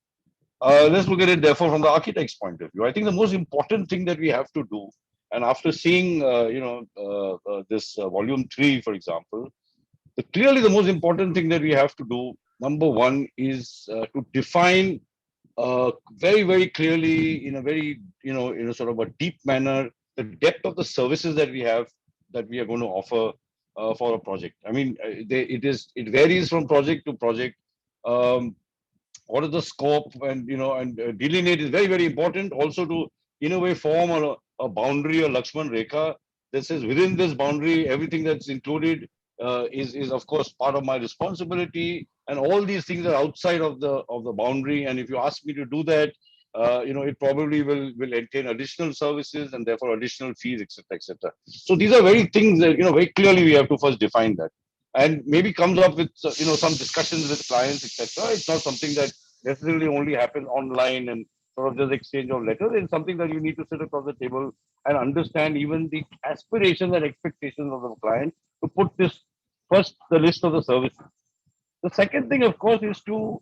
Let's look at it, therefore, from the architect's point of view. I think the most important thing that we have to do, and after seeing, this volume 3, for example, clearly the most important thing that we have to do, number one, is to define very, very clearly, in a very, in a sort of a deep manner, the depth of the services that we have, that we are going to offer for a project. I mean, it varies from project to project. What is the scope, and delineate is very, very important. Also to, in a way, form a boundary, a Lakshman Rekha that says within this boundary, everything that's included is of course part of my responsibility, and all these things are outside of the boundary. And if you ask me to do that, it probably will entail additional services and therefore additional fees, etc., etc. So these are very things that, very clearly we have to first define that, and maybe comes up with some discussions with clients, etc. It's not something that necessarily only happens online and sort of just exchange of letters. It's something that you need to sit across the table and understand even the aspirations and expectations of the client to put this first, the list of the services. The second thing, of course, is to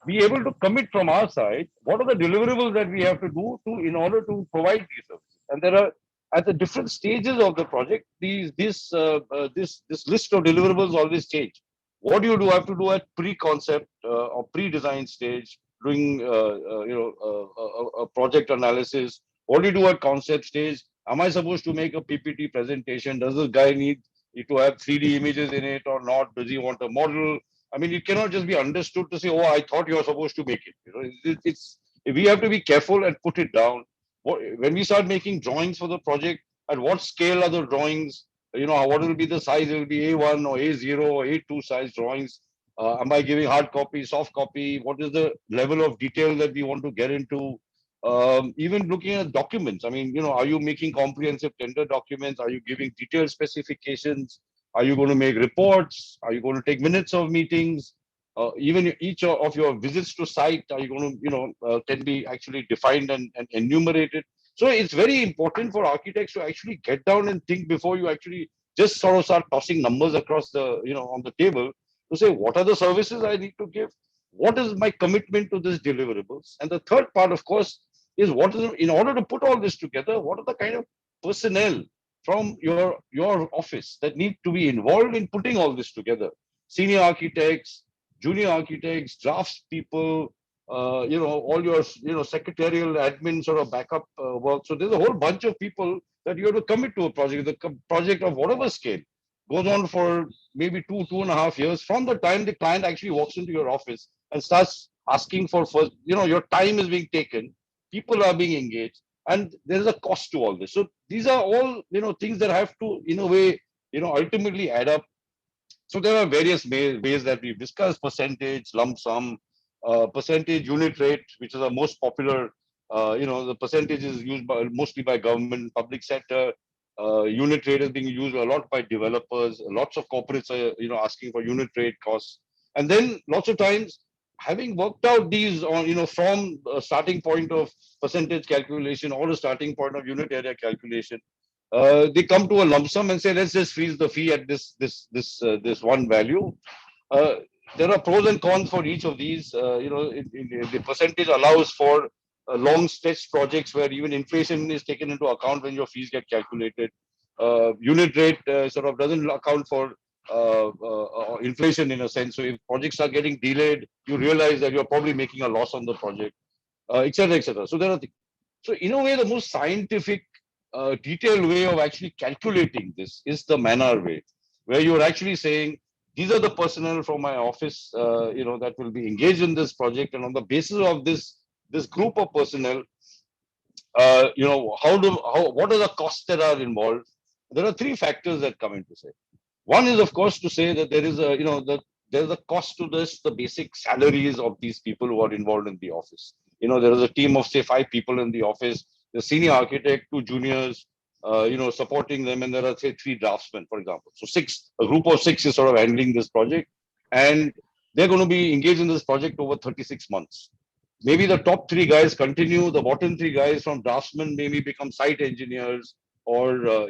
be able to commit from our side what are the deliverables that we have to do in order to provide these services. And there are, at the different stages of the project, this list of deliverables always change. What do you do? I have to do at pre-concept or pre-design stage, doing a project analysis. What do you do at concept stage? Am I supposed to make a PPT presentation? Does this guy need it to have 3D images in it or not? Does he want a model? I mean, it cannot just be understood to say, "Oh, I thought you were supposed to make it." It's we have to be careful and put it down. When we start making drawings for the project, at what scale are the drawings? What will be the size? It will be A1 or A0 or A2 size drawings. Am I giving hard copy, soft copy? What is the level of detail that we want to get into? Even looking at documents. I mean, are you making comprehensive tender documents? Are you giving detailed specifications? Are you going to make reports? Are you going to take minutes of meetings? Even each of your visits to site, are you going to, can be actually defined and enumerated? So it's very important for architects to actually get down and think before you actually just sort of start tossing numbers across the, on the table, to say, what are the services I need to give? What is my commitment to this deliverables? And the third part, of course, is what is, in order to put all this together, what are the kind of personnel from your office that need to be involved in putting all this together? Senior architects, junior architects, drafts people, all your, secretarial admin sort of backup work. So there's a whole bunch of people that you have to commit to a project. The project of whatever scale goes on for maybe 2.5 years from the time the client actually walks into your office and starts asking for first, your time is being taken, people are being engaged, and there's a cost to all this. So these are all, things that have to, in a way, ultimately add up. So there are various ways that we've discussed: percentage, lump sum, percentage, unit rate, which is the most popular. The percentage is used mostly by government, public sector. Unit rate is being used a lot by developers. Lots of corporates are, asking for unit rate costs. And then lots of times, having worked out these on, from a starting point of percentage calculation or a starting point of unit area calculation, they come to a lump sum and say, let's just freeze the fee at this one value. Uh, there are pros and cons for each of these. The percentage allows for long stretch projects where even inflation is taken into account when your fees get calculated. Unit rate sort of doesn't account for inflation in a sense. So if projects are getting delayed, you realize that you're probably making a loss on the project, et cetera, et cetera. So there are things. So in a way, the most scientific, detailed way of actually calculating this is the manner way, where you're actually saying, these are the personnel from my office, that will be engaged in this project, and on the basis of this group of personnel, what are the costs that are involved? There are three factors that come into play. One is, of course, to say that there is there's a cost to this, the basic salaries of these people who are involved in the office. There is a team of, say, 5 people in the office, the senior architect, 2 juniors, supporting them, and there are, say, 3 draftsmen, for example. So a group of 6 is sort of handling this project, and they're going to be engaged in this project over 36 months. Maybe the top 3 guys continue, the bottom 3 guys from draftsmen maybe become site engineers, or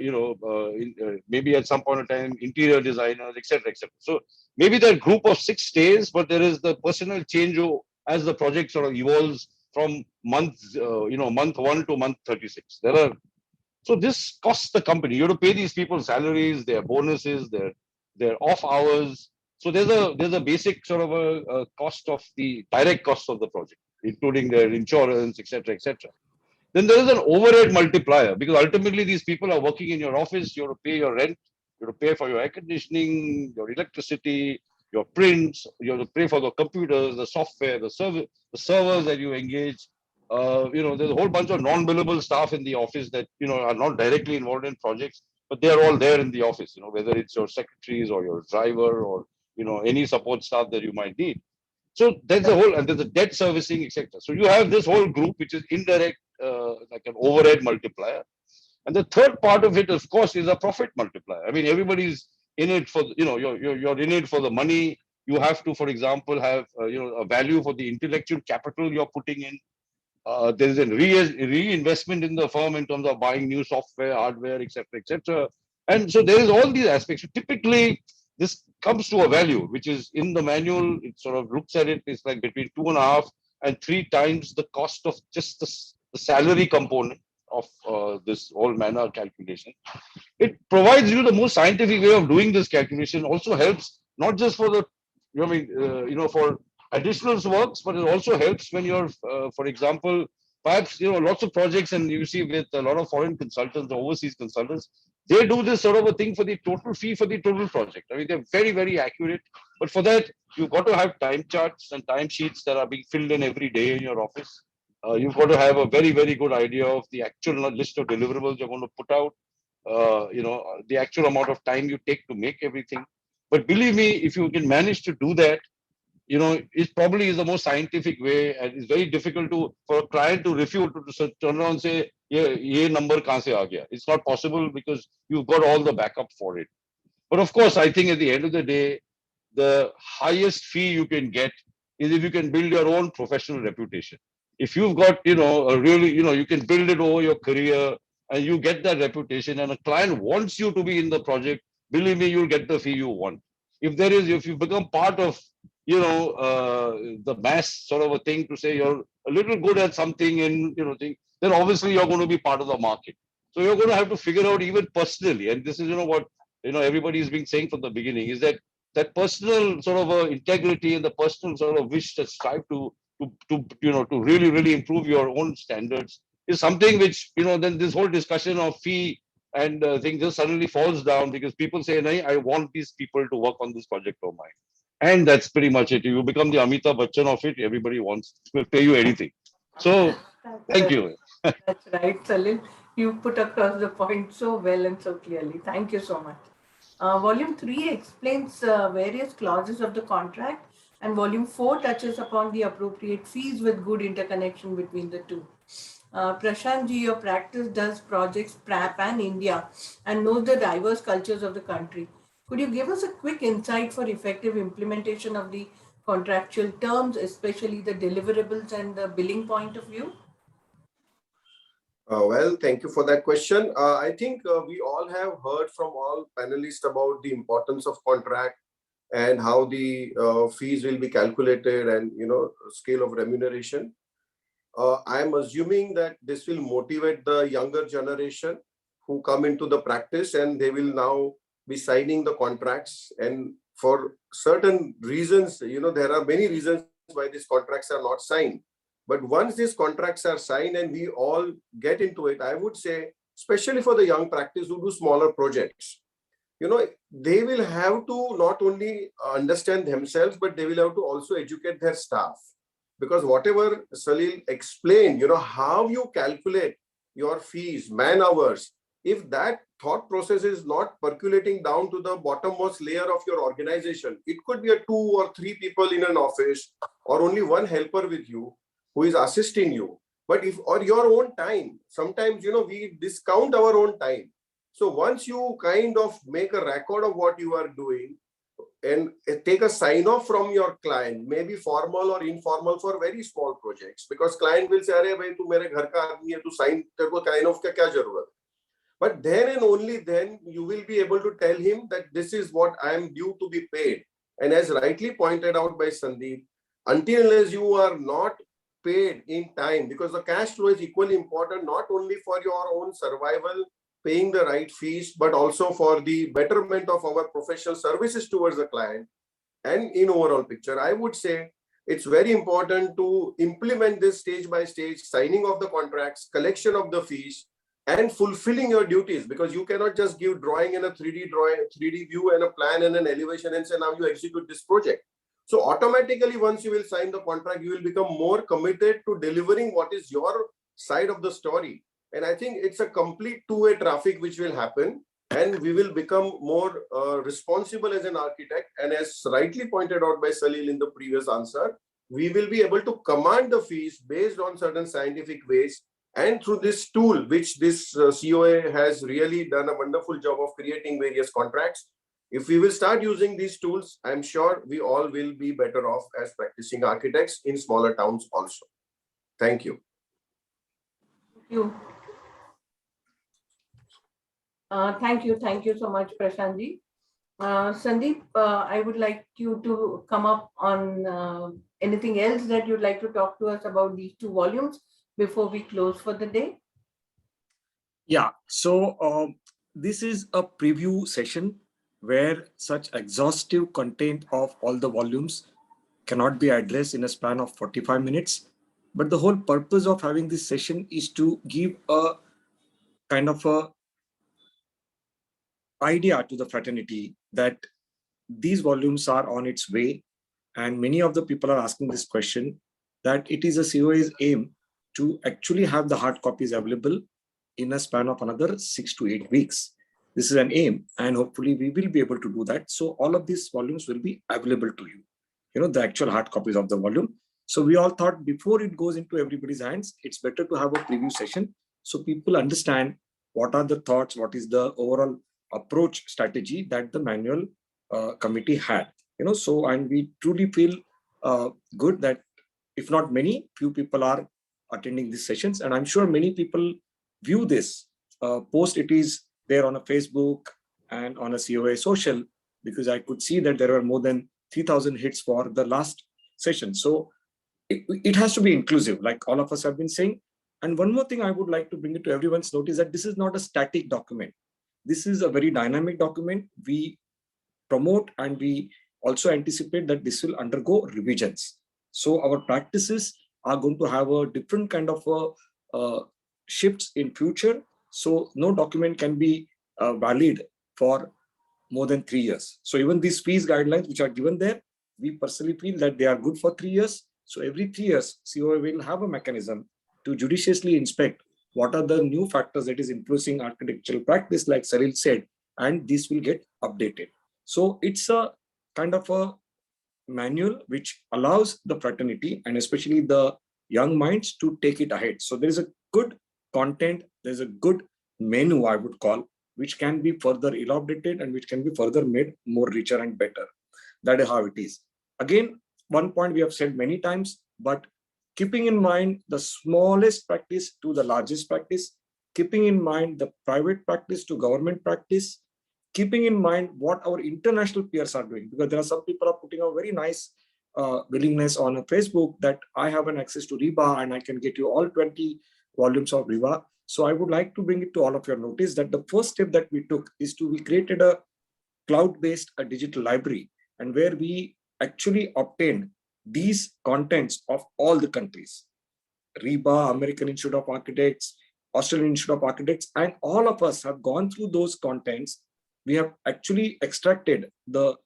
maybe at some point in time interior designers, etc., etc. So maybe that group of 6 stays, but there is the personnel change as the project sort of evolves from month 1 to month 36. So this costs the company. You have to pay these people salaries, their bonuses, their off hours. So there's a basic sort of a cost of the direct cost of the project, including their insurance, etc., etc. Then there is an overhead multiplier, because ultimately these people are working in your office. You have to pay your rent, you have to pay for your air conditioning, your electricity, your prints, you have to pay for the computers, the software, the servers that you engage. There's a whole bunch of non-billable staff in the office that are not directly involved in projects, but they are all there in the office. Whether it's your secretaries or your driver or any support staff that you might need. So there's a whole, and there's a debt servicing, etc. So you have this whole group which is indirect, like an overhead multiplier. And the third part of it, of course, is a profit multiplier. I mean, everybody's in it for, you're in it for the money. You have to, for example, have a value for the intellectual capital you're putting in. There is a reinvestment in the firm in terms of buying new software, hardware, etc., etc. And so there is all these aspects. So typically, this comes to a value which is in the manual. It sort of looks at it. It's like between 2.5 and 3 times the cost of just the salary component of this whole manner calculation. It provides you the most scientific way of doing this calculation. Also helps not just for the, for additional works, but it also helps when you're, for example, perhaps lots of projects, and you see with a lot of foreign consultants, overseas consultants, they do this sort of a thing for the total fee for the total project. I mean, they're very, very accurate. But for that, you've got to have time charts and time sheets that are being filled in every day in your office. You've got to have a very, very good idea of the actual list of deliverables you're going to put out, the actual amount of time you take to make everything. But believe me, if you can manage to do that, it probably is the most scientific way, and it's very difficult for a client to refute, to turn around and say, yeah, ye number kahan se aa gaya. It's not possible because you've got all the backup for it. But of course, I think at the end of the day, the highest fee you can get is if you can build your own professional reputation. If you've got, a really, you can build it over your career and you get that reputation, and a client wants you to be in the project, believe me, you'll get the fee you want. if you become part of, the mass sort of a thing to say you're a little good at something and, thing, then obviously you're going to be part of the market. So you're going to have to figure out even personally, and this is, what, everybody's been saying from the beginning, is that personal sort of integrity and the personal sort of wish to strive to really, really improve your own standards is something which, then this whole discussion of fee and thing just suddenly falls down because people say, "Nahi, I want these people to work on this project of mine." And that's pretty much it. You become the Amitabh Bachchan of it. Everybody will pay you anything. So thank you. That's right, Salil. You put across the point so well and so clearly. Thank you so much. Volume 3 explains various clauses of the contract, and Volume 4 touches upon the appropriate fees with good interconnection between the two. Prashant ji, your practice does projects pan India and knows the diverse cultures of the country. Could you give us a quick insight for effective implementation of the contractual terms, especially the deliverables and the billing point of view? Well, thank you for that question. I think we all have heard from all panelists about the importance of contract and how the fees will be calculated and, scale of remuneration. I'm assuming that this will motivate the younger generation who come into the practice, and they will now be signing the contracts. And for certain reasons, there are many reasons why these contracts are not signed. But once these contracts are signed and we all get into it, I would say, especially for the young practice who do smaller projects, they will have to not only understand themselves, but they will have to also educate their staff. Because whatever Salil explained, how you calculate your fees, man hours, if that thought process is not percolating down to the bottommost layer of your organization, it could be a 2 or 3 people in an office or only one helper with you who is assisting you. But or your own time, sometimes, we discount our own time. So once you kind of make a record of what you are doing and take a sign off from your client, maybe formal or informal for very small projects, because client will say, "Arey bhai, tu mere ghar ka aadmi hai, tu sign, tere ko sign off ka kya zarurat?" But then and only then you will be able to tell him that this is what I am due to be paid. And as rightly pointed out by Sandeep, until unless you are not paid in time, because the cash flow is equally important, not only for your own survival, paying the right fees, but also for the betterment of our professional services towards the client. And in overall picture, I would say it's very important to implement this stage by stage, signing of the contracts, collection of the fees, and fulfilling your duties, because you cannot just give drawing and a 3D view and a plan and an elevation and say, now you execute this project. So automatically, once you will sign the contract, you will become more committed to delivering what is your side of the story. And I think it's a complete two-way traffic which will happen, and we will become more responsible as an architect. And as rightly pointed out by Salil in the previous answer, we will be able to command the fees based on certain scientific ways. And through this tool, which this COA has really done a wonderful job of creating various contracts. If we will start using these tools, I'm sure we all will be better off as practicing architects in smaller towns also. Thank you. Thank you. Thank you so much, Prashantji. Sandeep, I would like you to come up on anything else that you'd like to talk to us about these 2 volumes before we close for the day. Yeah, so this is a preview session where such exhaustive content of all the volumes cannot be addressed in a span of 45 minutes. But the whole purpose of having this session is to give a kind of a idea to the fraternity that these volumes are on its way. And many of the people are asking this question, that it is a COA's aim to actually have the hard copies available in a span of another 6 to 8 weeks. This is an aim, and hopefully we will be able to do that. So all of these volumes will be available to you, the actual hard copies of the volume. So we all thought before it goes into everybody's hands, it's better to have a preview session so people understand what are the thoughts, what is the overall approach strategy that the manual committee had. So, and we truly feel good that if not many, few people are attending these sessions, and I'm sure many people view this post. It is there on a Facebook and on a COA social, because I could see that there were more than 3,000 hits for the last session. So it has to be inclusive, like all of us have been saying. And one more thing I would like to bring it to everyone's notice, that this is not a static document. This is a very dynamic document. We promote and we also anticipate that this will undergo revisions. So our practices are going to have a different kind of shifts in future. So no document can be valid for more than 3 years. So even these fees guidelines which are given there, we personally feel that they are good for 3 years. So every 3 years, COA will have a mechanism to judiciously inspect what are the new factors that is influencing architectural practice, like Salil said, and this will get updated. So it's a kind of a manual which allows the fraternity and especially the young minds to take it ahead. So there is a good content, there's a good menu, I would call, which can be further elaborated and which can be further made more richer and better. That is how it is. Again, one point we have said many times, but keeping in mind the smallest practice to the largest practice, keeping in mind the private practice to government practice, keeping in mind what our international peers are doing, because there are some people are putting a very nice willingness on a Facebook that I have an access to RIBA and I can get you all 20 volumes of RIBA. So I would like to bring it to all of your notice that the first step that we took is we created a cloud-based digital library, and where we actually obtained these contents of all the countries, RIBA, American Institute of Architects, Australian Institute of Architects, and all of us have gone through those contents. We have actually extracted the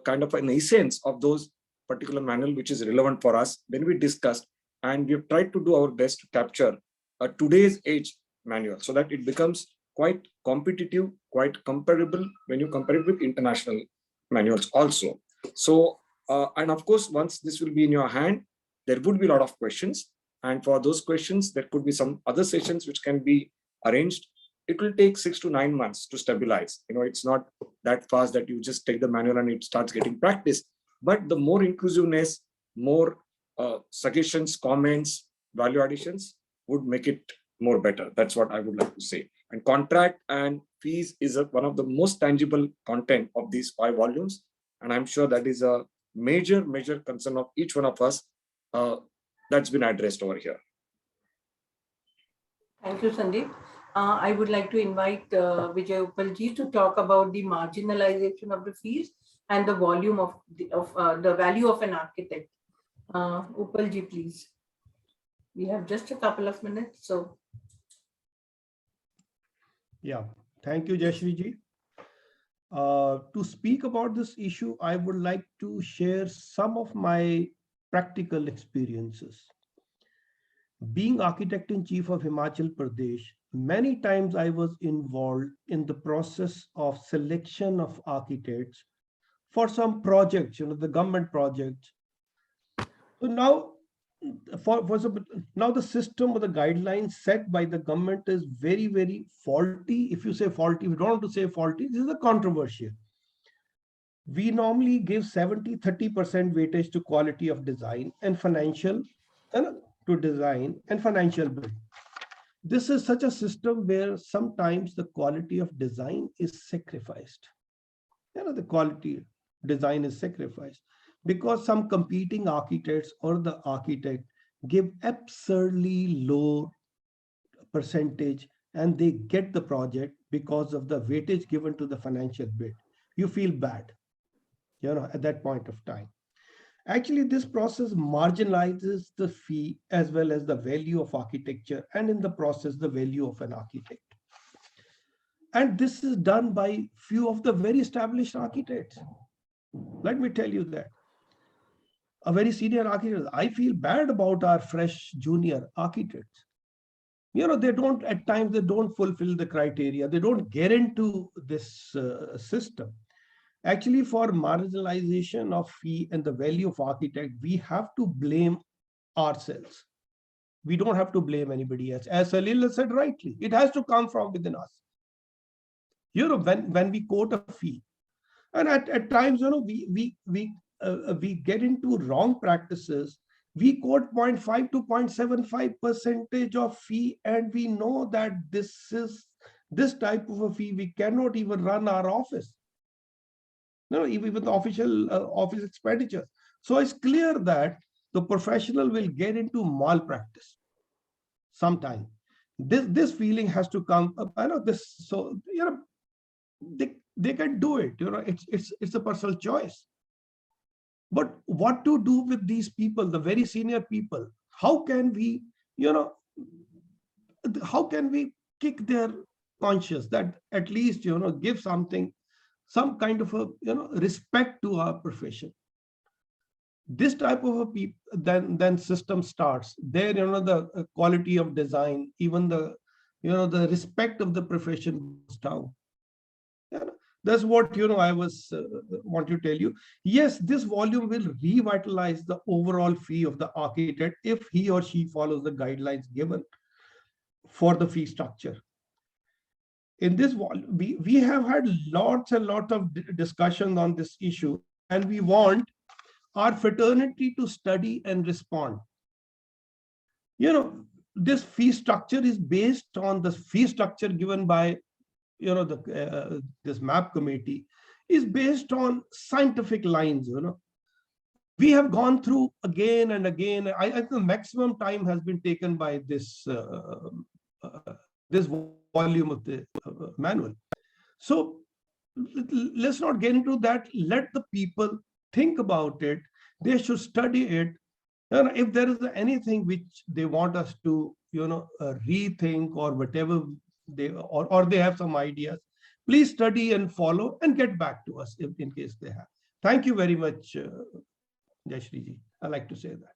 kind of an essence of those particular manual which is relevant for us. Then we discussed, and we've tried to do our best to capture a today's age manual so that it becomes quite competitive, quite comparable when you compare it with international manuals also. So, and of course, once this will be in your hand, there would be a lot of questions. And for those questions, there could be some other sessions which can be arranged. It will take 6 to 9 months to stabilize. You know, it's not that fast that you just take the manual and it starts getting practice. But the more inclusiveness, more suggestions, comments, value additions would make it more better. That's what I would like to say. And contract and fees is one of the most tangible content of these 5 volumes. And I'm sure that is a major concern of each one of us that's been addressed over here. Thank you, Sandeep. I would like to invite Vijay Uppalji to talk about the marginalization of the fees and the volume of the value of an architect. Uppalji, please. We have just a couple of minutes, so. Yeah, thank you, Jayashree ji. To speak about this issue, I would like to share some of my practical experiences. Being architect in chief of Himachal Pradesh, many times I was involved in the process of selection of architects for some projects, you know, the government projects. So now, now the system or the guidelines set by the government is very faulty. If you say faulty, we don't want to say faulty, this is a controversial. We normally give 70-30% weightage to quality of design and financial to design and financial build. This is such a system where sometimes the quality of design is sacrificed. You know, the quality design is sacrificed because some competing architects or the architect give absurdly low percentage and they get the project because of the weightage given to the financial bid. You feel bad, you know, at that point of time. Actually, this process marginalizes the fee as well as the value of architecture, and in the process, the value of an architect. And this is done by few of the very established architects. Let me tell you that. A very senior architect, I feel bad about our fresh junior architects. You know, they don't, at times, they don't fulfill the criteria. They don't get into this system. Actually, for marginalization of fee and the value of architect, we have to blame ourselves. We don't have to blame anybody else. As Salil said rightly, it has to come from within us. You know, when we quote a fee, and at times, you know, we get into wrong practices. We quote 0.5 to 0.75% of fee, and we know that this type of a fee, we cannot even run our office. No, even with the official office expenditure. So it's clear that the professional will get into malpractice sometime. This feeling has to come up. I know this, so they can do it. It's a personal choice. But what to do with these people, the very senior people? How can we, how can we kick their conscience that at least give something, some kind of a respect to our profession? This type of a people, then system starts there. The quality of design, even the the respect of the profession goes down. That's what I was want to tell you. Yes, this volume will revitalize the overall fee of the architect if he or she follows the guidelines given for the fee structure. In this volume, we have had lots and lots of discussion on this issue, and we want our fraternity to study and respond. This fee structure is based on the fee structure given by this MAP committee is based on scientific lines. We have gone through again and again. I think the maximum time has been taken by this this volume of the manual. So let's not get into that. Let the people think about it. They should study it. And if there is anything which they want us to rethink or whatever, or they have some ideas, please study and follow and get back to us if in case they have. Thank you very much, Jayashree. I like to say that.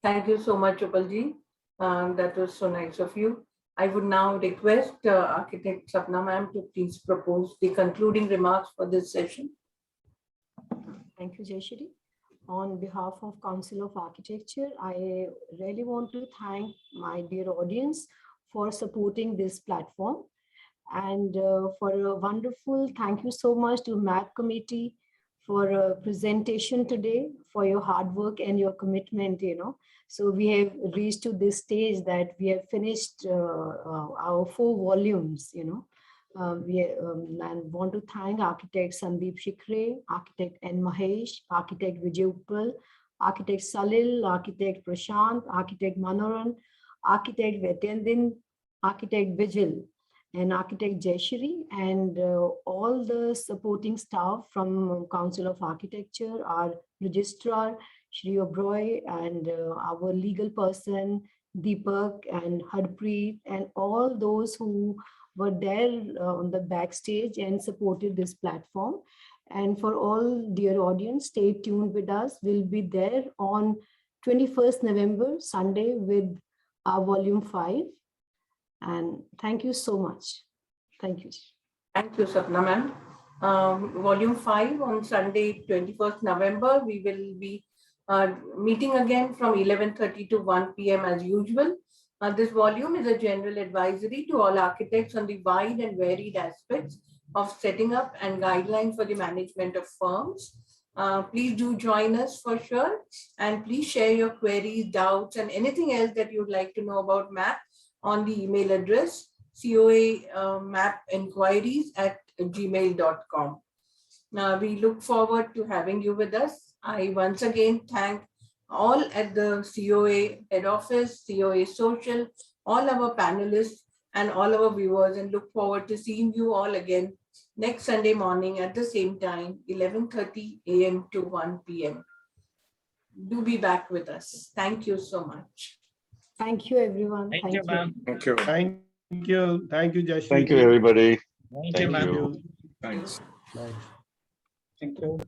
Thank you so much, Upalji. That was so nice of you. I would now request Architect Sapna ma'am to please propose the concluding remarks for this session. Thank you, Jayashree. On behalf of Council of Architecture, I really want to thank my dear audience for supporting this platform, and for a wonderful, thank you so much to MAP committee for a presentation today, for your hard work and your commitment. So we have reached to this stage that we have finished our 4 volumes. And want to thank Architect Sandeep Shikre, Architect N. Mahesh, Architect Vijay Uppal, Architect Salil, Architect Prashant, Architect Manoran, Architect Vetendin, Architect Vijil, and Architect Jayashree, and all the supporting staff from Council of Architecture, our registrar, Shri Oberoi, and our legal person, Deepak and Harpreet, and all those who were there on the backstage and supported this platform. And for all dear audience, stay tuned with us. We'll be there on 21st November, Sunday, with our volume 5. And thank you so much. Thank you. Thank you, Sapna ma'am. Volume 5 on Sunday, 21st November, we will be meeting again from 11:30 to 1 p.m. as usual. This volume is a general advisory to all architects on the wide and varied aspects of setting up and guidelines for the management of firms. Please do join us for sure, and please share your queries, doubts, and anything else that you'd like to know about MAP on the email address coamapinquiries@gmail.com. We look forward to having you with us. I once again thank all at the COA head office, COA social, all our panelists and all our viewers, and look forward to seeing you all again next Sunday morning at the same time, 11:30 a.m. to 1 p.m. Do be back with us. Thank you so much. Thank you, everyone. Thank you, ma'am. Thank you. Thank you. Thank you, Jayashree. Thank you, everybody. Thank you, ma'am. Thanks. Bye. Thank you.